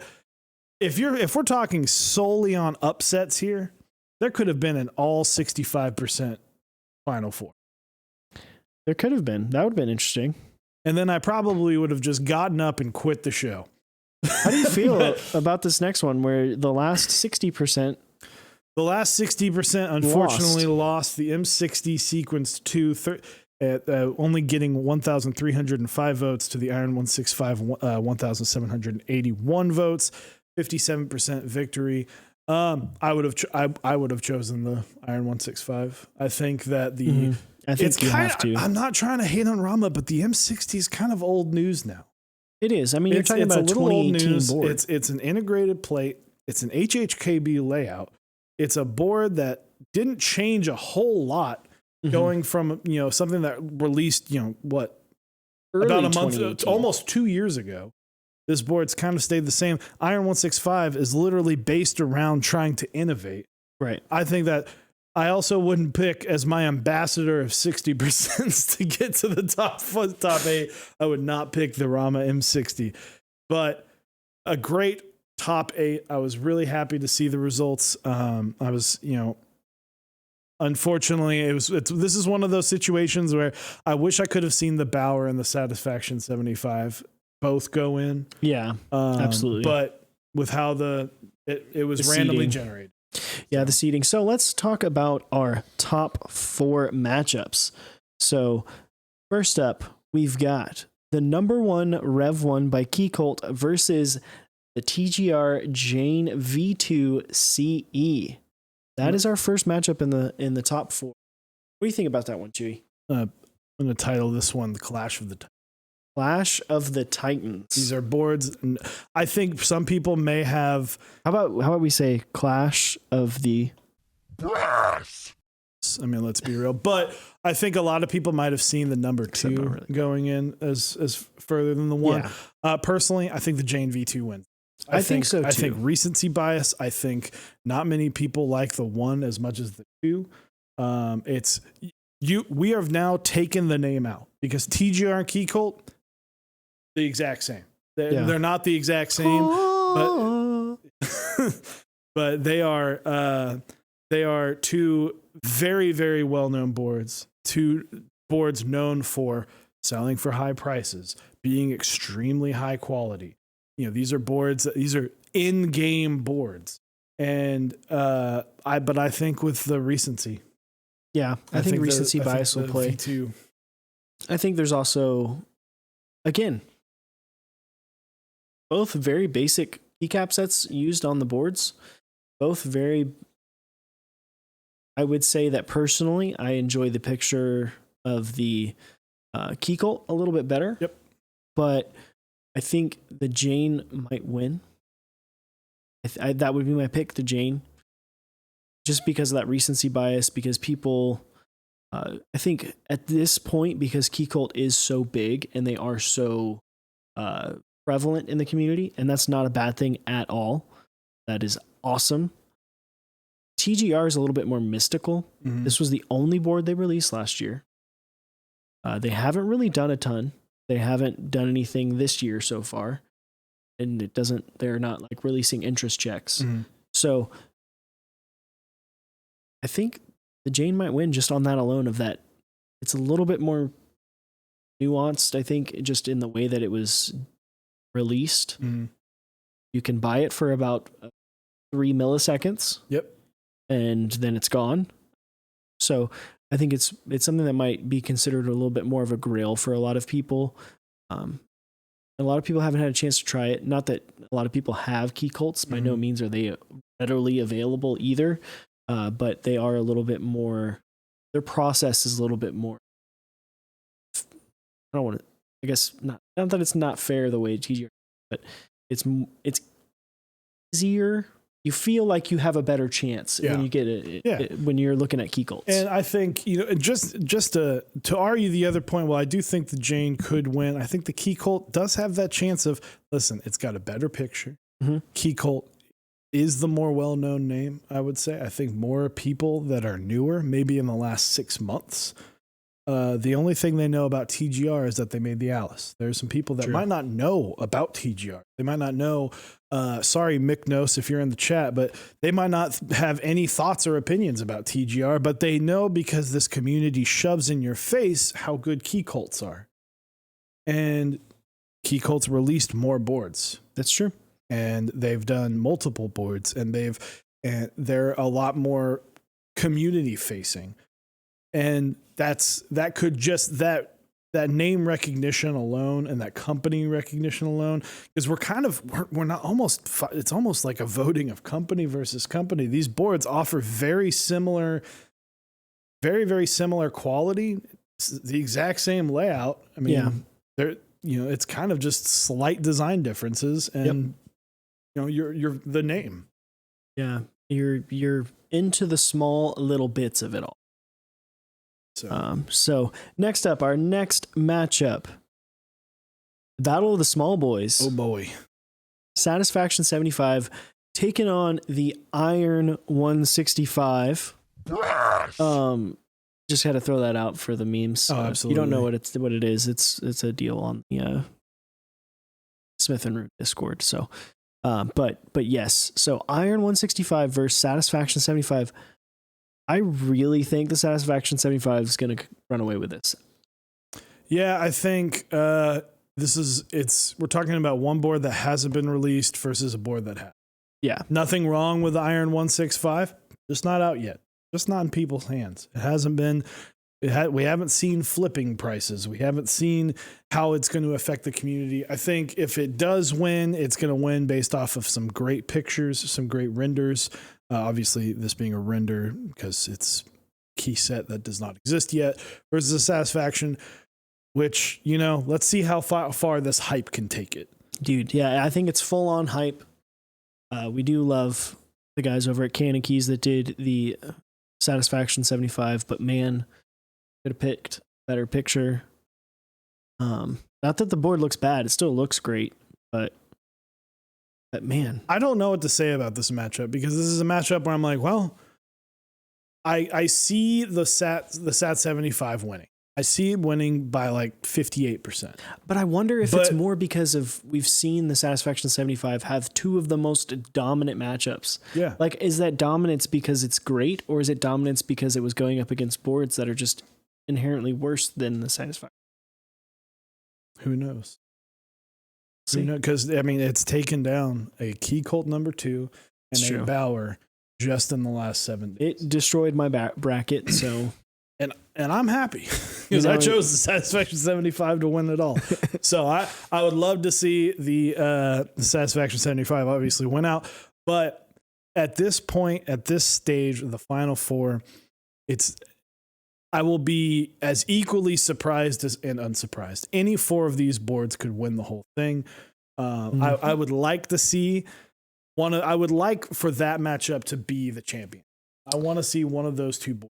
if we're talking solely on upsets here, there could have been an all 65% Final Four. There could have been. That would have been interesting. And then I probably would have just gotten up and quit the show. How do you feel about this next one where the last 60%? The last 60% unfortunately lost the M60 Sequence 2, only getting 1,305 votes to the Iron 165, 1,781 votes, 57% victory. I would have chosen the Iron 165. I think that I think you have to. I'm not trying to hate on Rama, but the M60 is kind of old news now. It is. I mean, you're talking about a 2018 board. It's an integrated plate. It's an HHKB layout. It's a board that didn't change a whole lot going from, something that released, Early about a month, almost 2 years ago. This board's kind of stayed the same. Iron 165 is literally based around trying to innovate. Right. I think that I also wouldn't pick as my ambassador of 60% to get to the top 8. I would not pick the Rama M60, but a great top 8. I was really happy to see the results. Unfortunately, this is one of those situations where I wish I could have seen the Bauer and the Satisfaction 75 both go in. Yeah, absolutely. But with how it was randomly generated. Yeah, the seeding. So let's talk about our top 4 matchups. So first up, we've got the number 1 Rev 1 by Keycolt versus the TGR Jane V2 CE. That is our first matchup in the top 4. What do you think about that one, Chewy? I'm going to title this one The Clash of the Titans. Clash of the Titans. These are boards. I think some people may have. How about we say Clash of the Brass? I mean, let's be real. But I think a lot of people might have seen the number 2 really going in as further than the 1. Yeah. Personally, I think the Jane V2 wins. I think so too. I think recency bias. I think not many people like the 1 as much as the 2. We have now taken the name out because TGR and Key Cult, the exact same. They're not the exact same, but they are 2 very, very well-known boards. 2 boards known for selling for high prices, being extremely high quality. These are boards. These are in-game boards, and I think with the recency. Yeah, I think recency bias will play. V2. I think there's also, again, both very basic keycap sets used on the boards. Both very, I would say that personally, I enjoy the picture of the Key Cult a little bit better. Yep. But I think the Jane might win. That would be my pick, the Jane. Just because of that recency bias, because people, I think at this point, because Key Cult is so big and they are so prevalent in the community, and that's not a bad thing at all. That is awesome. TGR is a little bit more mystical. Mm-hmm. This was the only board they released last year. They haven't really done a ton. They haven't done anything this year so far. And they're not like releasing interest checks. Mm-hmm. So I think the Jane might win just on that alone of that. It's a little bit more nuanced, I think, just in the way that it was released. Mm-hmm. You can buy it for about 3 milliseconds. Yep. And then it's gone. So I think it's something that might be considered a little bit more of a grail for a lot of people. A lot of people haven't had a chance to try it. Not that a lot of people have Key Cults. By no means are they readily available either. But they are a little bit more, their process is a little bit more, I don't want to, I guess not that it's not fair the way TGR, but it's easier. You feel like you have a better chance when you get it, when you're looking at Key Cults. And I think, just to argue the other point, well, I do think the Jane could win. I think the Key Cult does have that chance of, listen, it's got a better picture. Mm-hmm. Key Cult is the more well-known name, I would say. I think more people that are newer, maybe in the last 6 months, the only thing they know about TGR is that they made the Alice. There's some people that might not know about TGR. They might not know, sorry, Mick Nose, if you're in the chat, but they might not have any thoughts or opinions about TGR, but they know because this community shoves in your face how good Key Cults are. And Key Cults released more boards. That's true. And they've done multiple boards, and they're a lot more community facing. And that name recognition alone and that company recognition alone, because we're not almost, it's almost like a voting of company versus company. These boards offer very similar, very, very similar quality. It's the exact same layout. I mean, they're, it's kind of just slight design differences, and you're the name. Yeah, you're into the small little bits of it all. So next up, our next matchup, Battle of the Small Boys. Oh boy, Satisfaction 75 taking on the Iron 165. Just had to throw that out for the memes. Oh, absolutely. You don't know what it is. It's a deal on the Smith and Root Discord. So. But yes, so Iron 165 versus Satisfaction 75. I really think the Satisfaction 75 is going to run away with this. Yeah, I think we're talking about one board that hasn't been released versus a board that has. Yeah. Nothing wrong with the Iron 165, just not out yet. Just not in people's hands. It hasn't been. We haven't seen flipping prices. We haven't seen how it's going to affect the community. I think if it does win, it's going to win based off of some great pictures, some great renders. Obviously, this being a render because it's key set that does not exist yet versus a Satisfaction, which, let's see how far this hype can take it. Dude, yeah, I think it's full on hype. We do love the guys over at Cannon Keys that did the Satisfaction 75, but man, could have picked a better picture. Not that the board looks bad, it still looks great, but man. I don't know what to say about this matchup, because this is a matchup where I'm like, well, I see the Sat 75 winning. I see it winning by like 58%. But I wonder if it's more because of we've seen the Satisfaction 75 have two of the most dominant matchups. Yeah. Like, is that dominance because it's great, or is it dominance because it was going up against boards that are just inherently worse than the Satisfaction? Who knows? Because, it's taken down a Key Colt number 2 and a Bauer just in the last 7 days. It destroyed my bracket, so... And I'm happy because I chose the Satisfaction 75 to win it all. So I would love to see the Satisfaction 75 obviously win out. But at this point, at this stage of the Final Four, I will be as equally surprised and unsurprised. Any 4 of these boards could win the whole thing. I would like to see I would like for that matchup to be the champion. I want to see one of those 2 boards.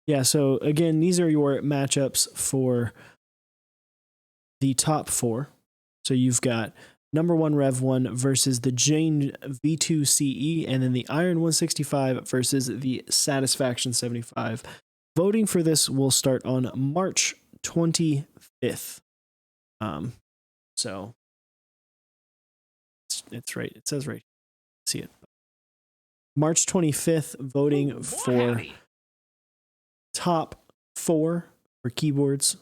Yeah, so again, these are your matchups for the top 4. So you've got number 1 Rev 1 versus the Jane V2 CE, and then the Iron 165 versus the Satisfaction 75. Voting for this will start on March 25th. So it's right. It says right. See it. March 25th, voting for top 4 for keyboards.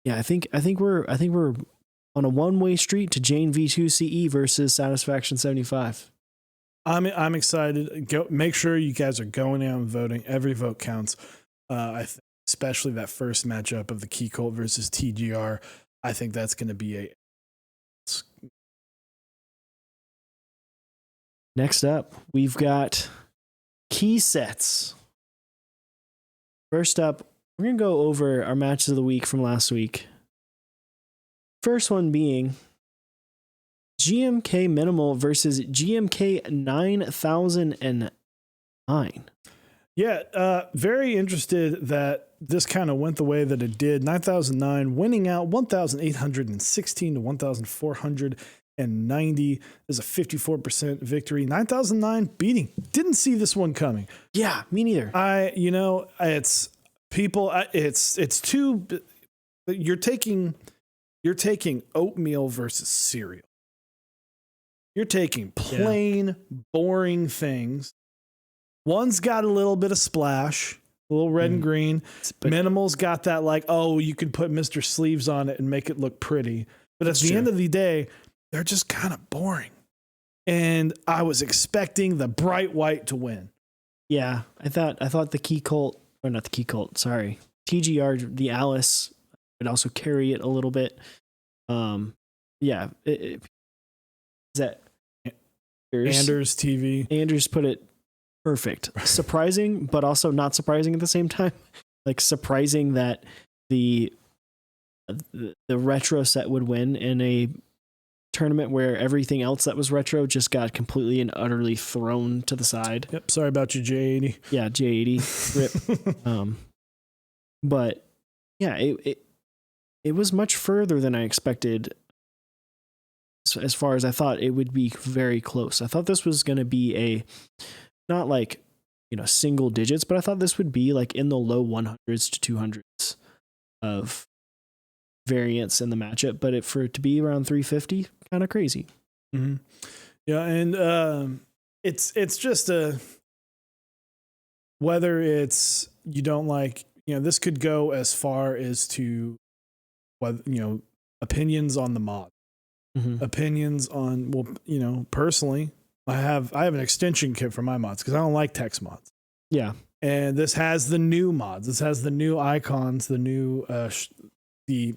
Yeah, I think we're on a one-way street to Jane V2 CE versus Satisfaction 75. I'm excited. Make sure you guys are going out and voting. Every vote counts. I think especially that first matchup of the Key Colt versus TGR. I think that's going to be Next up, we've got key sets. First up, we're going to go over our matches of the week from last week. First one being GMK Minimal versus GMK 9009. Yeah, very interested that this kind of went the way that it did. 9009 winning out 1,816 to 1,490 is a 54% victory. 9009 beating. Didn't see this one coming. Yeah, me neither. It's people. It's too. You're taking oatmeal versus cereal. You're taking plain, boring things. One's got a little bit of splash, a little red and green. Minimal's got that you could put Mr. Sleeves on it and make it look pretty. But at the end of the day, they're just kind of boring. And I was expecting the bright white to win. Yeah, I thought the Key Colt, or not the Key Colt, sorry, TGR, the Alice would also carry it a little bit. Is that Anders TV? Anders put it perfect. Surprising, but also not surprising at the same time. Like, surprising that the retro set would win in a tournament where everything else that was retro just got completely and utterly thrown to the side. Yep. Sorry about you, J80. Yeah, J80. Rip. But yeah, it was much further than I expected. As far as I thought it would be very close. I thought this was going to be not like, single digits, but I thought this would be like in the low 100s to 200s of variance in the matchup. But for it to be around 350, kind of crazy. Mm-hmm. Yeah, and it's just whether it's you don't like, this could go as far as to whether opinions on the mod. Mm-hmm. Opinions on, personally, I have an extension kit for my mods because I don't like text mods. Yeah. And this has the new mods. This has the new icons, the new the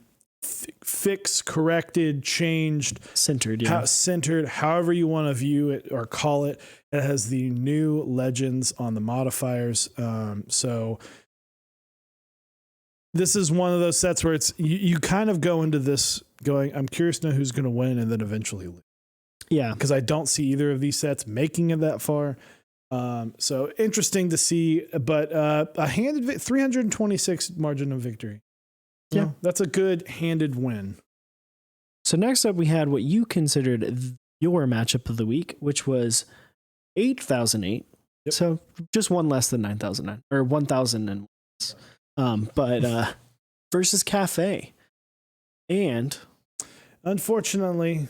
fixed, corrected, changed, Centered, yeah. centered, however you want to view it or call it. It has the new legends on the modifiers. So this is one of those sets where it's you kind of go into this going, I'm curious to know who's going to win and then eventually lose. Yeah. Because I don't see either of these sets making it that far. So interesting to see, but a handed 326 margin of victory. Yeah. Well, that's a good handed win. So next up, we had what you considered your matchup of the week, which was 8,008. Yep. So just one less than 9,009 or 1,000 but versus Cafe. And Unfortunately,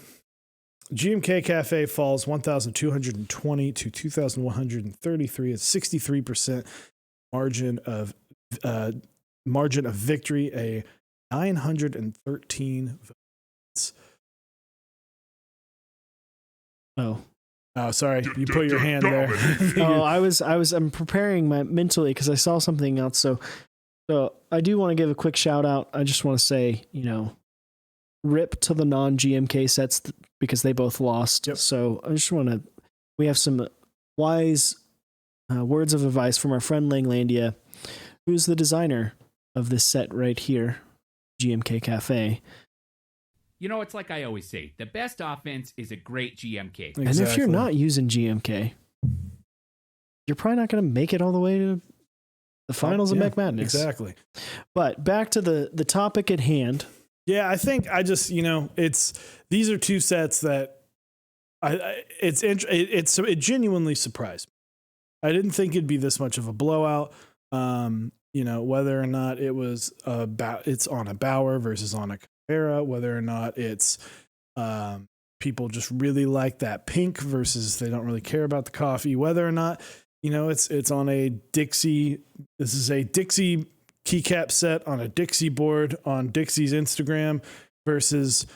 GMK Cafe falls 1,220 to 2,133 at 63% margin of victory, a 913 votes. Oh, sorry. You put your hand there. I'm preparing mentally because I saw something else. So I do want to give a quick shout out. I just want to say, rip to the non-GMK sets because they both lost. Yep. So I just we have some wise words of advice from our friend Langlandia, who's the designer of this set right here, GMK Cafe. It's like I always say, the best offense is a great GMK. And if you're not using GMK, you're probably not going to make it all the way to the finals of Mech Madness. Exactly. But back to the topic at hand. Yeah, I think I just, these are two sets that it genuinely surprised me. I didn't think it'd be this much of a blowout. Whether or not it was it's on a Bauer versus on a Caveira, whether or not it's people just really like that pink versus they don't really care about the coffee, whether or not, it's on a Dixie. This is a Dixie keycap set on a Dixie board on Dixie's Instagram versus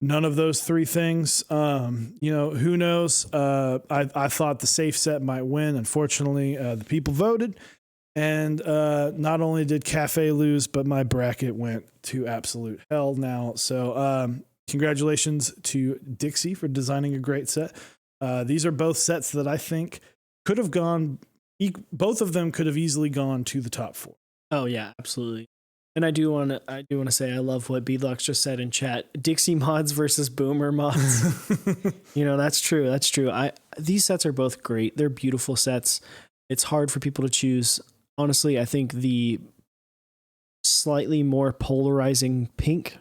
none of those three things. Who knows? I thought the safe set might win. Unfortunately, the people voted. And not only did Cafe lose, but my bracket went to absolute hell now. So congratulations to Dixie for designing a great set. These are both sets that I think could have gone, both of them could have easily gone to the top four. Oh, yeah, absolutely. And I do want to say I love what Beadlocks just said in chat. Dixie mods versus Boomer mods. That's true. That's true. These sets are both great. They're beautiful sets. It's hard for people to choose. Honestly, I think the slightly more polarizing pink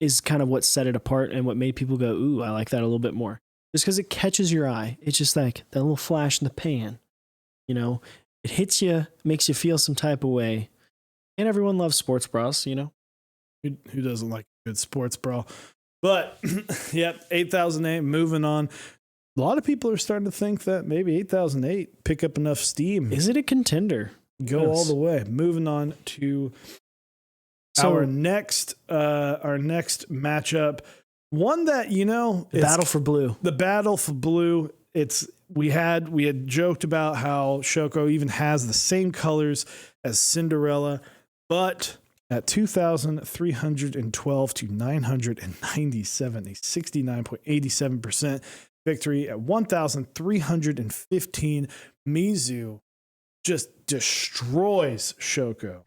is kind of what set it apart and what made people go, ooh, I like that a little bit more. Just because it catches your eye. It's just like that little flash in the pan. It hits you, makes you feel some type of way. And everyone loves sports bras, Who doesn't like a good sports bra? But, yep, 8,008, moving on. A lot of people are starting to think that maybe 8,008 pick up enough steam. Is it a contender? Go all the way. Moving on to our next matchup. One that, the battle for blue. The battle for blue. We had joked about how Shoko even has the same colors as Cinderella, but at 2,312 to 997, a 69.87% victory at 1,315. Mizu just destroys Shoko.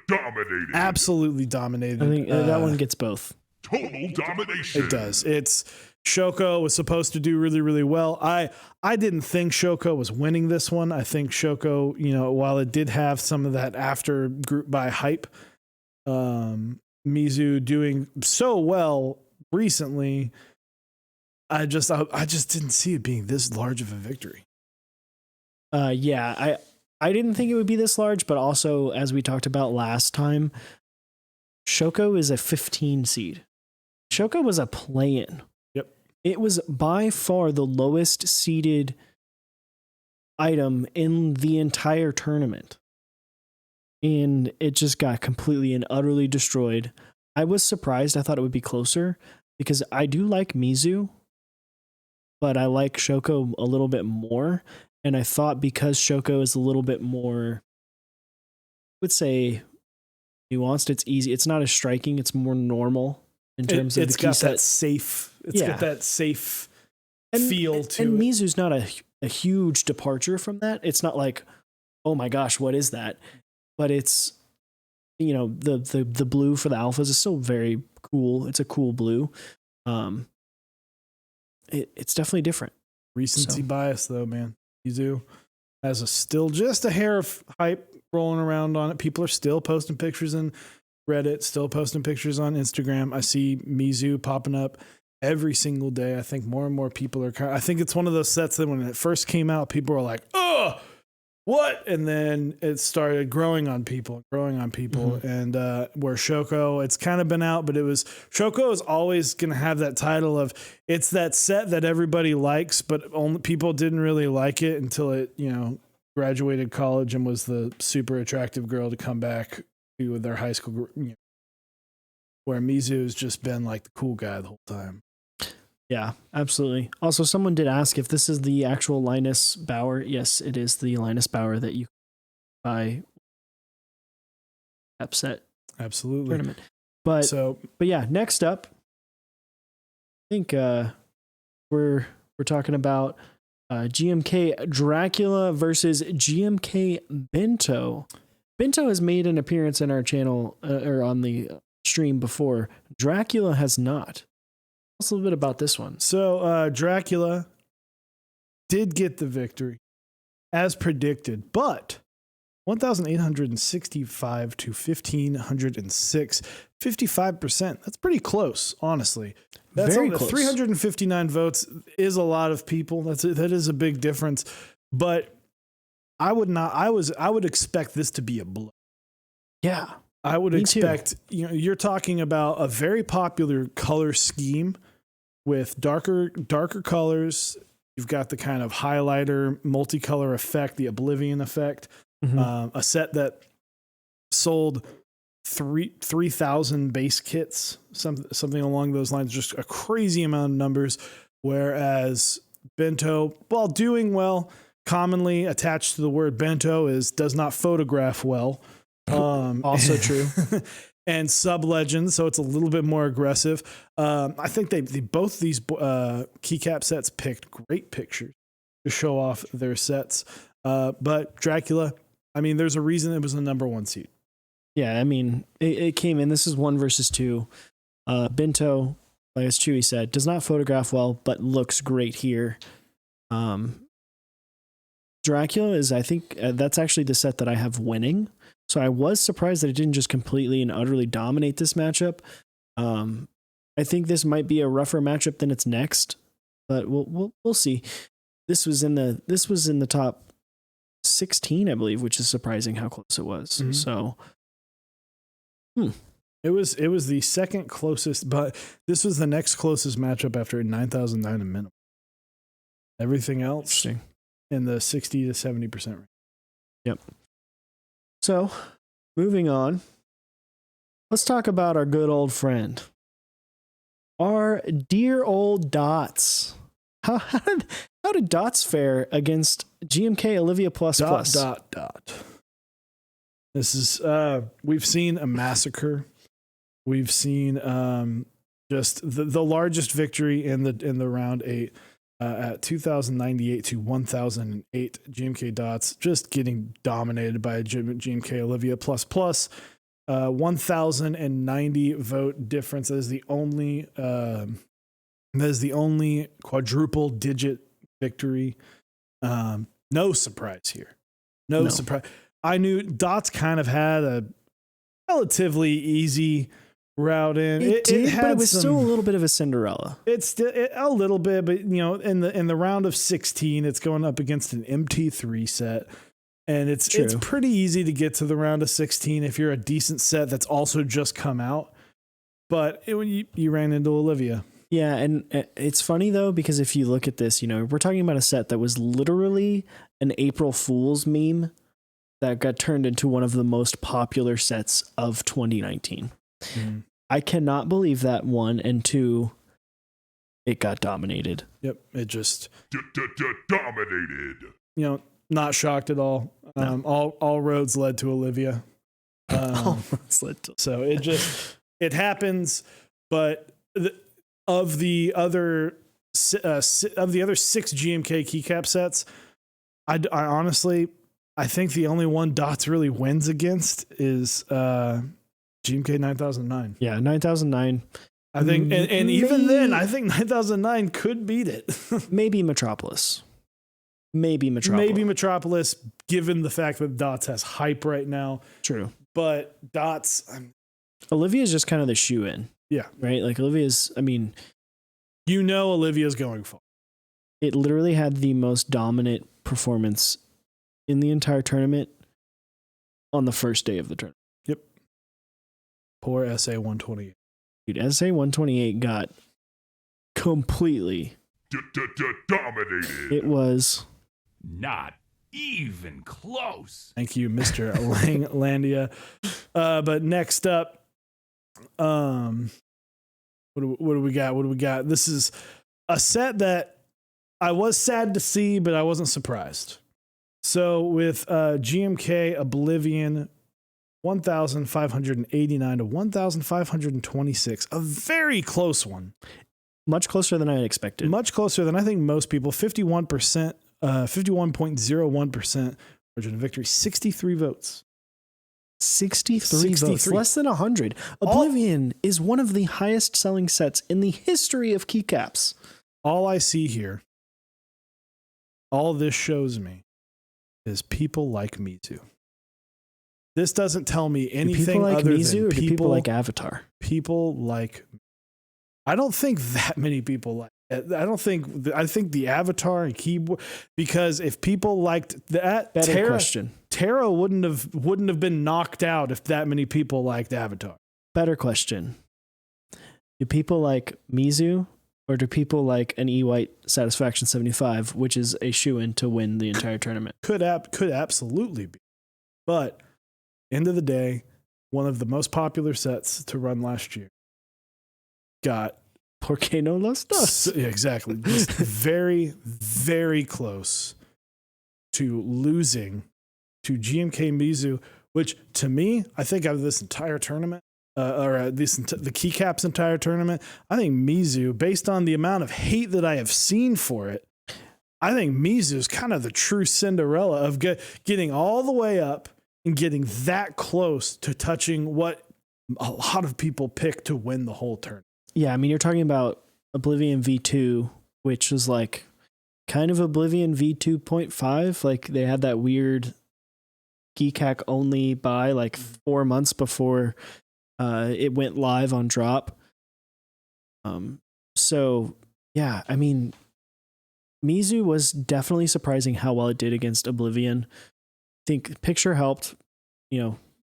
Dominated. Absolutely dominated. I think that one gets both. Total domination. It does. Shoko was supposed to do really, really well. I didn't think Shoko was winning this one. I think Shoko, while it did have some of that after group by hype, Mizu doing so well recently, I just didn't see it being this large of a victory. I didn't think it would be this large, but also as we talked about last time, Shoko is a 15 seed. Shoko was a play-in. Yep. It was by far the lowest seeded item in the entire tournament. And it just got completely and utterly destroyed. I was surprised. I thought it would be closer because I do like Mizu, but I like Shoko a little bit more. And I thought because Shoko is a little bit more, I would say, nuanced. It's easy. It's not as striking. It's more normal in terms of the key set. It's got that safe feel to it. And Mizu's not a huge departure from that. It's not like, oh my gosh, what is that? But it's, the blue for the alphas is still very cool. It's a cool blue. It's definitely different. Recency bias, though, man. Mizu has still just a hair of hype rolling around on it. People are still posting pictures in Reddit, still posting pictures on Instagram. I see Mizu popping up every single day. I think more and more people are. I think it's one of those sets that when it first came out, people were like, "Oh, what?" And then it started growing on people. Mm-hmm. And where Shoko, it's kind of been out, but Shoko is always going to have that title of it's that set that everybody likes, but only people didn't really like it until it, graduated college and was the super attractive girl to come back to their high school. Where Mizu has just been like the cool guy the whole time. Yeah, absolutely. Also, someone did ask if this is the actual Linus Bauer. Yes, it is the Linus Bauer that you buy upset Absolutely. tournament. But yeah, next up, I think we're talking about GMK Dracula versus GMK Bento. Bento has made an appearance in our channel or on the stream before. Dracula has not. Tell us a little bit about this one. So Dracula did get the victory as predicted, but 1,865 to 1,506, 55%. That's pretty close, honestly. That's very close. 359 votes is a lot of people. That is a big difference. But I would expect this to be a blow. Yeah. I would Me expect, too. You're talking about a very popular color scheme with darker colors. You've got the kind of highlighter multicolor effect, the Oblivion effect. Mm-hmm. A set that sold 3,000 base kits, something along those lines, just a crazy amount of numbers. Whereas Bento, while doing well, commonly attached to the word Bento does not photograph well. Also true. And Sub Legends, so it's a little bit more aggressive. I think both these keycap sets picked great pictures to show off their sets. But Dracula, there's a reason it was the number one seed. Yeah, it came in. This is 1 versus 2. Bento, like as Chewy said, does not photograph well, but looks great here. Dracula is, I think, that's actually the set that I have winning. So I was surprised that it didn't just completely and utterly dominate this matchup. I think this might be a rougher matchup than its next, but we'll see. This was in the top 16, I believe, which is surprising how close it was. Mm-hmm. So, It was the second closest, but this was the next closest matchup after 9,009 in minimum. Everything else in the 60 to 70% range. Yep. So, moving on, let's talk about our good old friend, our dear old Dots. How did Dots fare against GMK Olivia plus? This is we've seen a massacre. We've seen just the largest victory in the round 8 at 2,098 to 1,008. GMK Dots just getting dominated by GMK Olivia plus. 1,090 vote difference. That is the only quadruple digit victory. No surprise here. No surprise. I knew Dots kind of had a relatively easy route in. It did, but it was still a little bit of a Cinderella. It's still a little bit, but in the round of 16, it's going up against an MT3 set, and it's pretty easy to get to the round of 16 if you're a decent set that's also just come out. But you ran into Olivia. Yeah, and it's funny though, because if you look at this, we're talking about a set that was literally an April Fool's meme that got turned into one of the most popular sets of 2019. Mm. I cannot believe that, 1, and 2, it got dominated. Yep, it just dominated. Not shocked at all. No. All roads led to Olivia. So it happens. But of the other 6 GMK keycap sets, I honestly, I think the only one Dots really wins against is GMK 9009. Yeah, 9009. I think, and even then, I think 9009 could beat it. Maybe Metropolis. Maybe Metropolis, given the fact that Dots has hype right now. True. But Dots, Olivia's just kind of the shoe-in. Yeah. Right? Like Olivia's, I mean... Olivia's going far. It literally had the most dominant performance in the entire tournament on the first day of the tournament. Yep. Poor SA 128. Dude, SA 128 got completely Dominated. It was not even close. Thank you, Mr. Landia. But next up, what do we got? This is a set that I was sad to see, but I wasn't surprised. So with GMK Oblivion 1,589 to 1,526, a very close one. much closer than I had expected. Much closer than I think most people. 51%, 51.01% margin of victory, 63 votes. 63 votes, less than 100. Oblivion is one of the highest selling sets in the history of keycaps. All I see here, all this shows me, is people like Mizu. This doesn't tell me anything like other Mizu, than or do people like Avatar. People like. I don't think that many people like. I think the Avatar and keyboard, because if people liked that, Better question. Terra wouldn't have been knocked out if that many people liked Avatar. Better question. Do people like Mizu, or do people like an E-White Satisfaction 75, which is a shoo-in to win the entire tournament? Could absolutely be. But end of the day, one of the most popular sets to run last year got Porque no los dos. Yeah, exactly. Just very, very close to losing to GMK Mizu, which to me, I think out of this entire tournament, the keycaps entire tournament, I think Mizu, based on the amount of hate that I have seen for it, I think Mizu is kind of the true Cinderella of getting all the way up and getting that close to touching what a lot of people pick to win the whole tournament. Yeah, I mean, you're talking about Oblivion V2, which was like kind of Oblivion V2.5. Like they had that weird Geekhack only buy like 4 months before it went live on drop. So yeah, I mean, Mizu was definitely surprising how well it did against Oblivion. I think picture helped,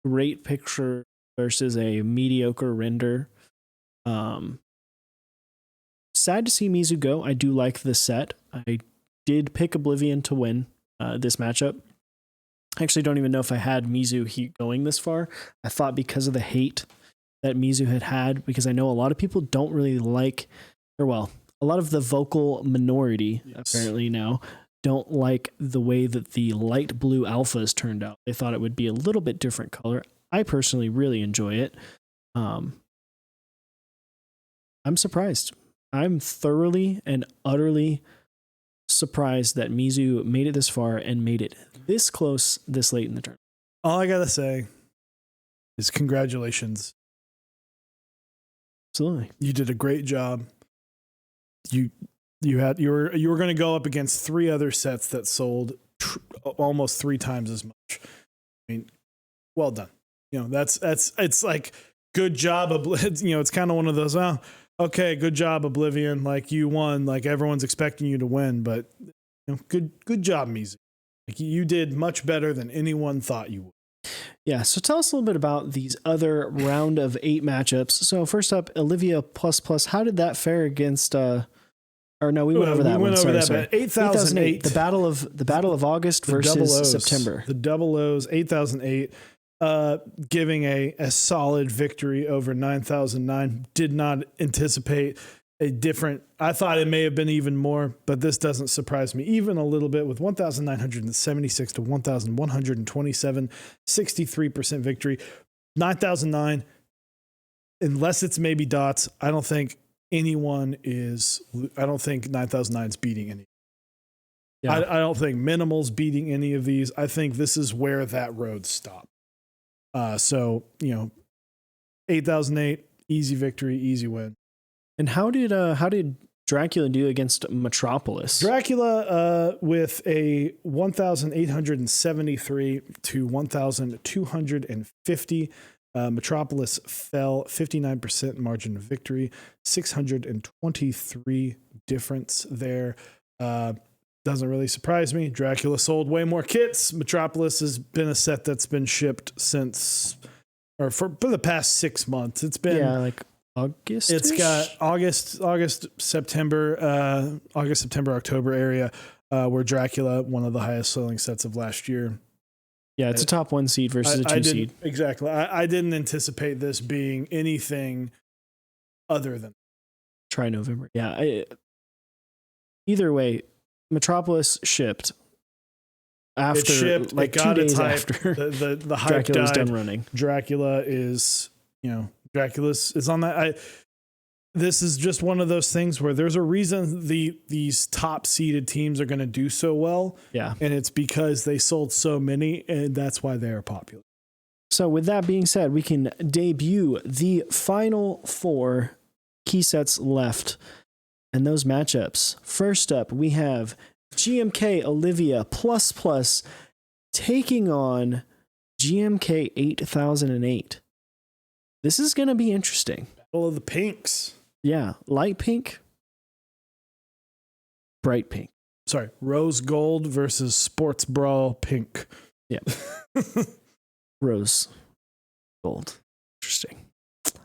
great picture versus a mediocre render. Sad to see Mizu go. I do like the set. I did pick Oblivion to win this matchup. I actually don't even know if I had Mizu going this far. I thought because of the hate that Mizu had, because I know a lot of people don't really like, a lot of the vocal minority apparently now don't like the way that the light blue alphas turned out. They thought it would be a little bit different color. I personally really enjoy it. I'm surprised. I'm thoroughly and utterly surprised that Mizu made it this far and made it this close this late in the tournament. All I gotta say is congratulations. Absolutely. You did a great job. You were going to go up against 3 other sets that sold almost 3 times as much. I mean, well done. It's like good job. It's kind of one of those. Okay, good job, Oblivion. Like you won. Like everyone's expecting you to win, but good job, Mizu. Like you did much better than anyone thought you would. Yeah. So tell us a little bit about these other round of 8 matchups. So first up, Olivia ++. How did that fare against? We went over that. We went one. over Sorry. that. 8,008. The Battle of August versus September. The double O's. 8,008. Giving a solid victory over 9,009. Did not anticipate a different. I thought it may have been even more, but this doesn't surprise me even a little bit with 1,976 to 1,127, 63% victory. 9009, unless it's maybe dots, I don't think 9009 is beating any. Yeah. I don't think Minimal's beating any of these. I think this is where that road stopped. So, 8008, easy victory, easy win. And how did Dracula do against Metropolis? Dracula with a 1,873 to 1,250. Metropolis fell 59% margin of victory, 623 difference there. Doesn't really surprise me. Dracula sold way more kits. Metropolis has been a set that's been shipped since, or for the past 6 months. It's been like August. It's got August, September, October area, where Dracula, one of the highest selling sets of last year. Yeah, it's a top 1 seed versus a 2 seed. Exactly. I didn't anticipate this being anything other than Try November. Yeah. Either way, Metropolis shipped after, it shipped, like it 2 got its days hype. after The hype Dracula was died. done running. Dracula is on that. This is just one of those things where there's a reason these top seeded teams are going to do so well. Yeah. And it's because they sold so many, and that's why they are popular. So with that being said, we can debut the final 4 key sets left and those matchups. First up, we have GMK Olivia ++ taking on GMK 8008. This is going to be interesting. Battle of the pinks. Yeah, light pink, bright pink. Sorry, rose gold versus sports bra pink. Yeah. Rose gold. Interesting.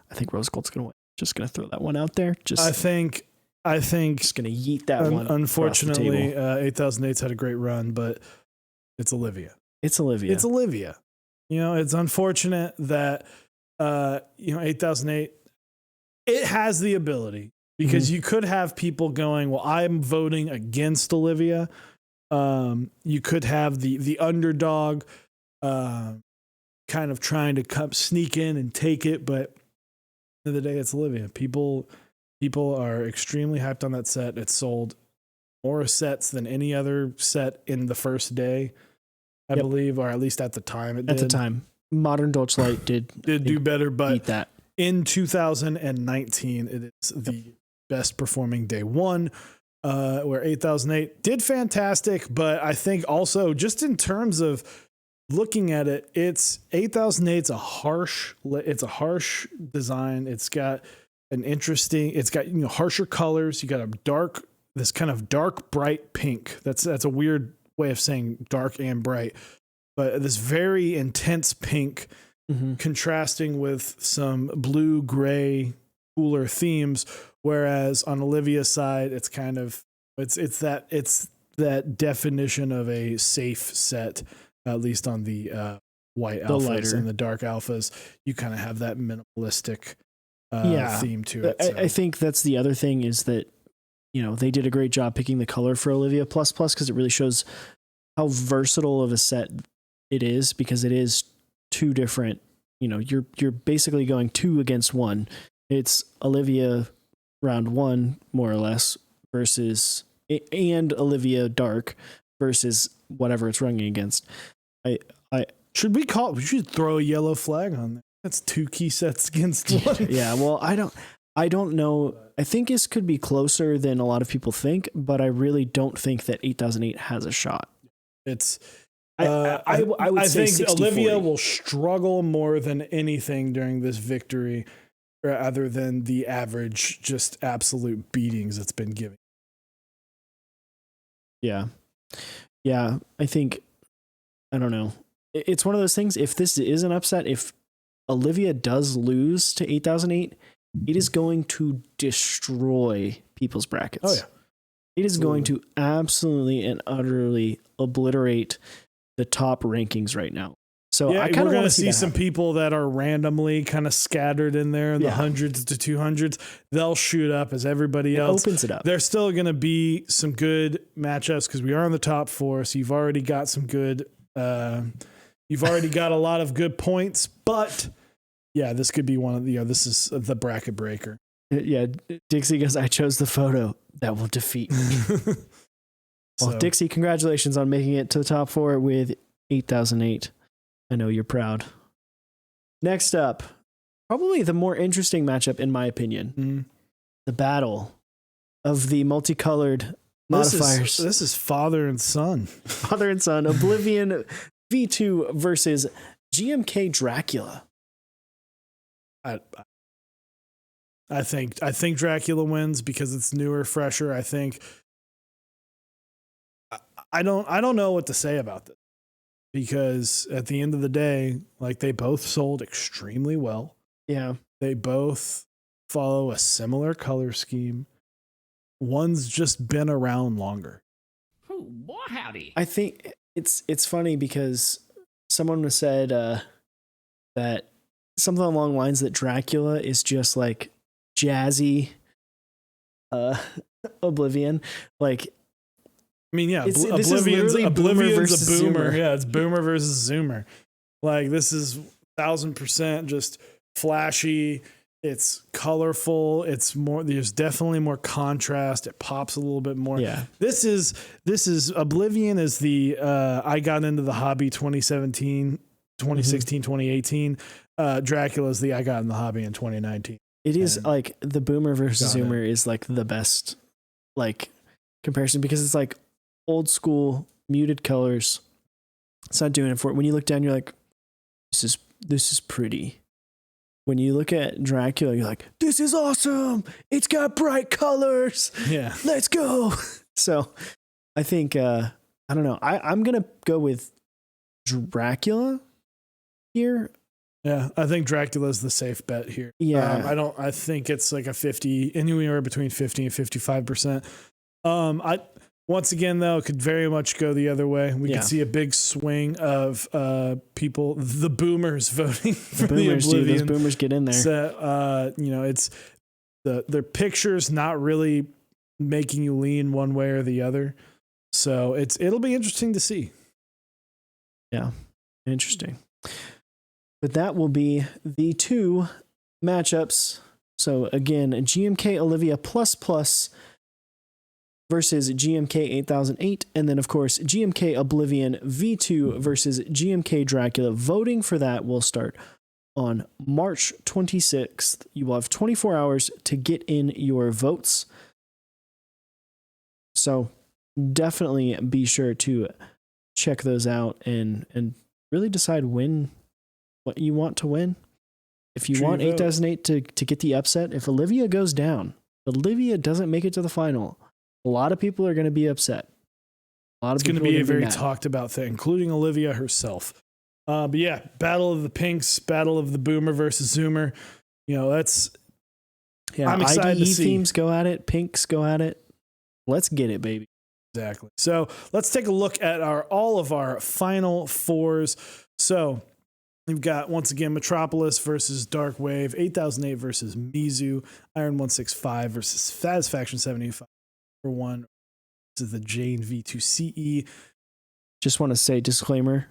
I think rose gold's going to win. Just going to throw that one out there. I think just going to yeet that one. Unfortunately, 8008's had a great run, but it's Olivia. It's Olivia. It's Olivia. It's unfortunate that 8008, it has the ability, because you could have people going, well, I'm voting against Olivia. You could have the underdog kind of trying to sneak in and take it, but at the end of the day, it's Olivia. People are extremely hyped on that set. It sold more sets than any other set in the first day, I believe, or at least at the time it did. At the time. Modern Deutschlight did do better, but beat that. In 2019, it is the best performing day one, where 8008 did fantastic. But I think also, just in terms of looking at it, 8008's a harsh design. It's got harsher colors. You got this kind of dark, bright pink. That's a weird way of saying dark and bright, but this very intense pink, contrasting with some blue, gray, cooler themes. Whereas on Olivia's side, it's that definition of a safe set, at least on the white alphas and the dark alphas. You kind of have that minimalistic theme to it. I think that's the other thing, is that they did a great job picking the color for Olivia ++, because it really shows how versatile of a set it is, because it is 2 different, you're basically going 2 against 1. It's Olivia round 1, more or less, versus, and Olivia dark versus whatever it's running against. We should throw a yellow flag on there. That's 2 key sets against 1. Yeah, well, I don't know. I think this could be closer than a lot of people think, but I really don't think that 8008 has a shot. I would say think Olivia will struggle more than anything during this victory, other than the average, just absolute beatings it's been giving. Yeah. I think, I don't know. It's one of those things. If this is an upset, if Olivia does lose to 8008, it is going to destroy people's brackets. Oh yeah. It is going to absolutely and utterly obliterate the top rankings right now. So I kind of want to see some people that are randomly kind of scattered in there in the hundreds to 200s. They'll shoot up as everybody else. Opens it up. There's still going to be some good matchups because we are in the top 4. So you've already got some good, you've already got a lot of good points, but yeah, this could be one of the, this is the bracket breaker. Yeah, Dixie goes, I chose the photo that will defeat me. Well, Dixie, congratulations on making it to the top 4 with 8008. I know you're proud. Next up, probably the more interesting matchup, in my opinion, the battle of the multicolored modifiers. This is father and son. Father and son, Oblivion V2 versus GMK Dracula. I think Dracula wins because it's newer, fresher. I don't know what to say about this, because at the end of the day, like, they both sold extremely well. Yeah. They both follow a similar color scheme. One's just been around longer. Oh, boy, howdy. I think it's funny because someone said that something along the lines that Dracula is just like jazzy Oblivion. Like, I mean, yeah, Oblivion's a versus boomer. Zoomer. Yeah, it's boomer versus Zoomer. Like, this is 1000% just flashy. It's colorful. It's more. There's definitely more contrast. It pops a little bit more. Yeah. This is Oblivion is the I got into the hobby 2017, 2016, 2018. Dracula is the I got in the hobby in 2019. It is like the boomer versus Zoomer is like the best like comparison, because it's like old school muted colors. It's not doing it for it. When you look down, you're like, this is pretty. When you look at Dracula, you're like, this is awesome. It's got bright colors. Yeah. Let's go. So I think, I don't know. I'm going to go with Dracula here. Yeah, I think Dracula's the safe bet here. Yeah. I think it's like a 50, anywhere between 50 and 55%. Once again, though, could very much go the other way. We could see a big swing of people, the boomers voting for the boomers, Oblivion. Dude, those boomers get in there. So, it's their pictures not really making you lean one way or the other. So it'll be interesting to see. Yeah, interesting. But that will be the 2 matchups. So again, GMK Olivia ++ versus GMK 8008, and then of course GMK Oblivion V2 versus GMK Dracula. Voting for that will start on March 26th. You will have 24 hours to get in your votes. So definitely be sure to check those out and really decide what you want to win. If you want 8008 to get the upset, if Olivia goes down, Olivia doesn't make it to the final, a lot of people are going to be upset. It's going to be a very talked about thing, including Olivia herself. But yeah, battle of the pinks, battle of the boomer versus Zoomer. I'm excited to see. Themes go at it, pinks go at it. Let's get it, baby. Exactly. So let's take a look at all of our final 4s. So we've got, once again, Metropolis versus Dark Wave, 8008 versus Mizu, Iron 165 versus Faz Faction 75 for 1. This is the Jane V2 CE. Just want to say, disclaimer,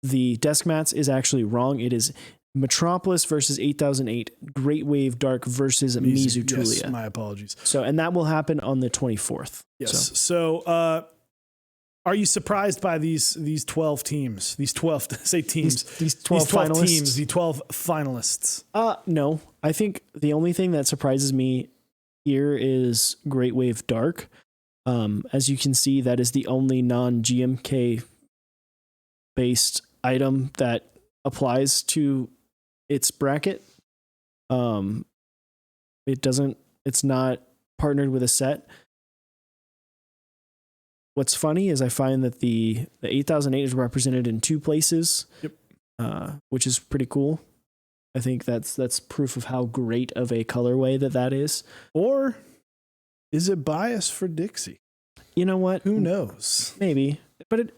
the desk mats is actually wrong. It is Metropolis versus 8008, Great Wave Dark versus Mizu Tulia. Yes, my apologies. So, and that will happen on the 24th. Yes. So are you surprised by these 12 teams? These 12 teams. These 12 finalists. Teams, the 12 finalists. No. I think the only thing that surprises me here is Great Wave Dark. As you can see, that is the only non-GMK based item that applies to its bracket. It's not partnered with a set. What's funny is I find that the 8008 is represented in 2 places. Yep. Which is pretty cool. I think that's proof of how great of a colorway that is. Or is it biased for Dixie? You know what? Who knows? Maybe. But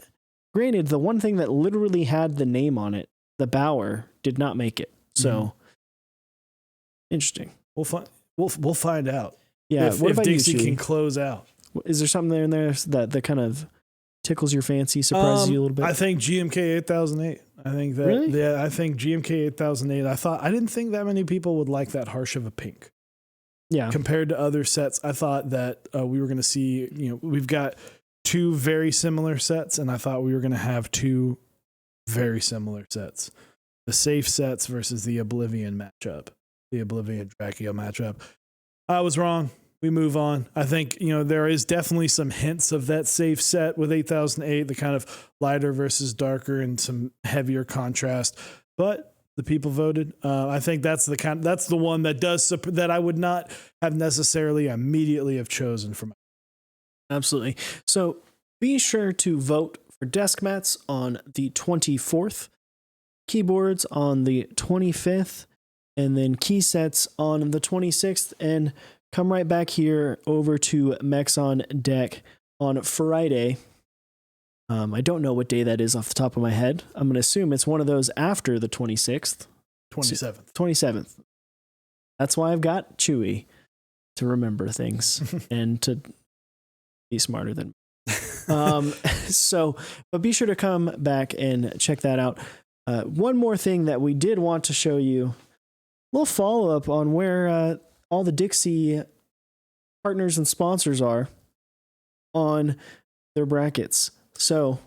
granted, the one thing that literally had the name on it, the Bower, did not make it. So interesting. We'll find out. Yeah. If Dixie can close out. Is there something there in there that kind of tickles your fancy, surprises you a little bit? I think GMK 8008. I think that, Really? yeah, I think GMK 8008, I didn't think that many people would like that harsh of a pink. Yeah. Compared to other sets, I thought that we were going to see, we've got two very similar sets, and I thought we were going to have two very similar sets. The safe sets versus the Oblivion matchup, the Oblivion Dracula matchup. I was wrong. We move on. I think, there is definitely some hints of that safe set with 8008, the kind of lighter versus darker and some heavier contrast. But the people voted. I think that's the one that that I would not have necessarily immediately have chosen for my. Absolutely. So be sure to vote for desk mats on the 24th, keyboards on the 25th, and then key sets on the 26th. And come right back here over to Mechs on Deck on Friday. I don't know what day that is off the top of my head. I'm going to assume it's one of those after the 26th. 27th. 27th. That's why I've got Chewy to remember things and to be smarter than me. But be sure to come back and check that out. One more thing that we did want to show you, a little follow-up on where all the Dixie partners and sponsors are on their brackets. So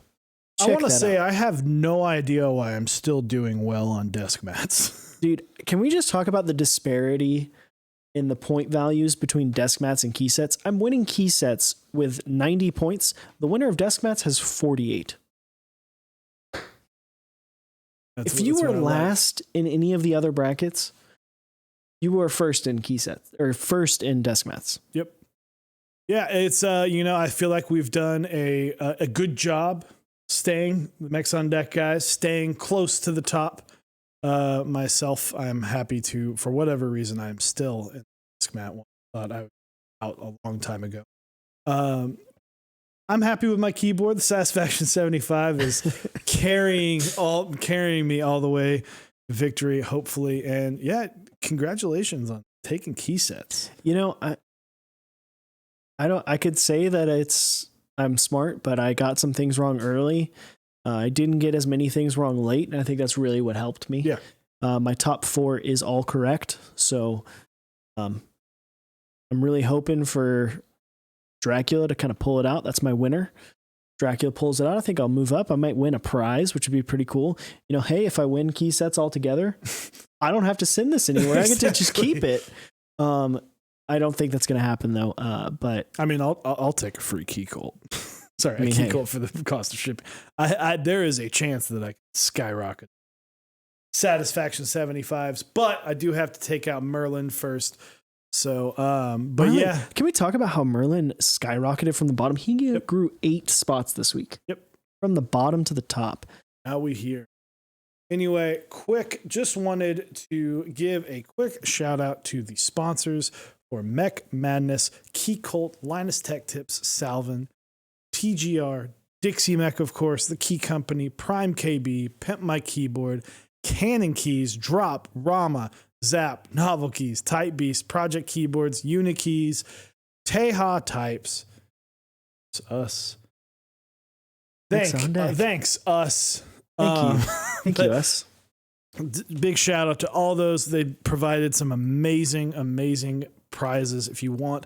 I want to say I have no idea why I'm still doing well on desk mats. Dude, can we just talk about the disparity in the point values between desk mats and key sets? I'm winning key sets with 90 points. The winner of desk mats has 48. If you were last in any of the other brackets, you were first in key sets or first in desk mats. Yep. Yeah, it's I feel like we've done a good job staying, the Mechs on Deck guys, staying close to the top. Myself, I'm happy to, for whatever reason, I'm still in desk mat one. Thought I was out a long time ago. I'm happy with my keyboard. The Satisfaction 75 is carrying me all the way to victory, hopefully. And yeah, congratulations on taking key sets. I could say that I'm smart, but I got some things wrong early. I didn't get as many things wrong late, and I think that's really what helped me. Yeah. My top 4 is all correct. So I'm really hoping for Dracula to kind of pull it out. That's my winner. Dracula pulls it out. I think I'll move up. I might win a prize, which would be pretty cool. Hey, if I win key sets all together, I don't have to send this anywhere. I get to just keep it. I don't think that's going to happen though. But I mean, I'll take a free key colt. Sorry, I mean, a key colt for the cost of shipping. There is a chance that I can skyrocket Satisfaction 75s, but I do have to take out Merlin first. So, but Merlin, yeah, can we talk about how Merlin skyrocketed from the bottom? He grew 8 spots this week. Yep, from the bottom to the top. Now we hear. Anyway, just wanted to give a quick shout out to the sponsors for Mech Madness, Key Colt, Linus Tech Tips, Salvin, TGR, Dixie Mech, of course, the Key Company, Prime KB, Pimp My Keyboard, Canon Keys, Drop, Rama, Zap, Novel Keys, Type Beast, Project Keyboards, Unikeys, Teha Types. It's us. Thanks, us. Thank you. Thank you, us. Big shout out to all those. They provided some amazing prizes. If you want,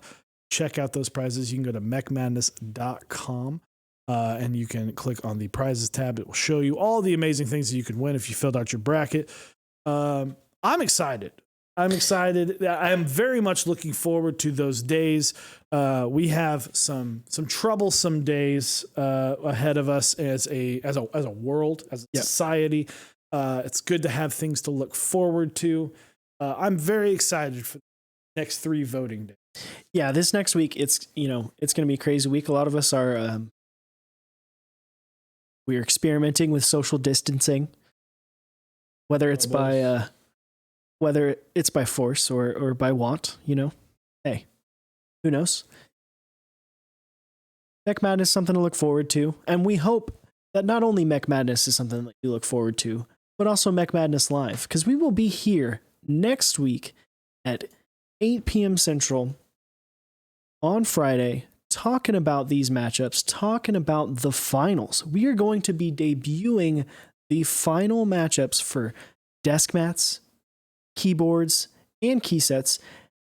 check out those prizes. You can go to mechmadness.com and you can click on the prizes tab. It will show you all the amazing things that you can win if you filled out your bracket. I'm excited. I'm very much looking forward to those days. We have some troublesome days ahead of us as a world, as a society. It's good to have things to look forward to. I'm very excited for the next 3 voting days. Yeah, this next week it's going to be a crazy week. A lot of us are we're experimenting with social distancing, whether it's by force or by want. Hey, who knows? Mech Madness is something to look forward to, and we hope that not only Mech Madness is something that you look forward to, but also Mech Madness Live, because we will be here next week at 8 p.m. Central on Friday, talking about these matchups, talking about the finals. We are going to be debuting the final matchups for desk mats, keyboards, and key sets.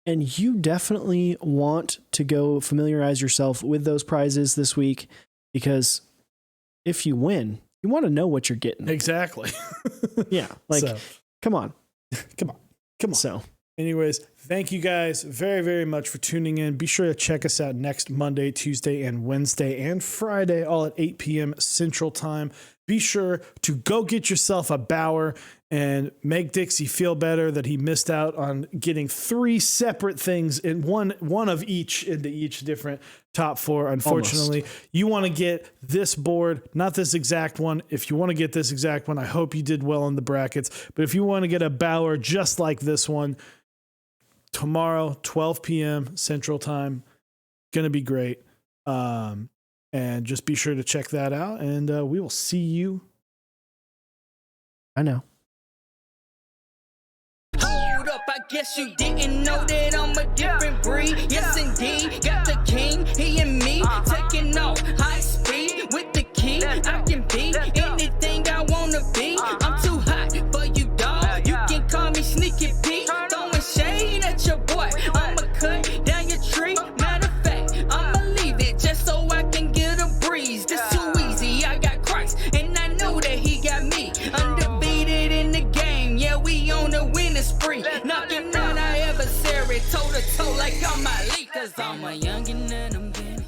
And you definitely want to go familiarize yourself with those prizes this week, because if you win, you want to know what you're getting. Exactly. Yeah. Like, come on. Come on. So, anyways, thank you guys very, very much for tuning in. Be sure to check us out next Monday, Tuesday, and Wednesday, and Friday, all at 8 p.m. Central Time. Be sure to go get yourself a Bauer and make Dixie feel better that he missed out on getting 3 separate things in one of each into each different top 4. Unfortunately, you want to get this board, not this exact one. If you want to get this exact one, I hope you did well in the brackets. But if you want to get a Bauer just like this one, tomorrow, 12 p.m. Central Time, going to be great. And just be sure to check that out, and we will see you. I know. Hold up, I guess you didn't know that I'm a different breed. Yes, indeed, got the king, he and me, taking off high speed with the key. I can be anything I wanna be. I'm too hot for you, dog. You can call me Sneaky Pete, throwing shade at your boy. I'ma cut down your tree. Matter of fact, I'ma leave it just so I can get a breeze. This too easy. I got Christ, and I know that he got me undefeated in the game. Yeah, we on the winning spree, knocking out our adversary toe to toe like I'm my league. 'Cause I'm a youngin' and I'm getting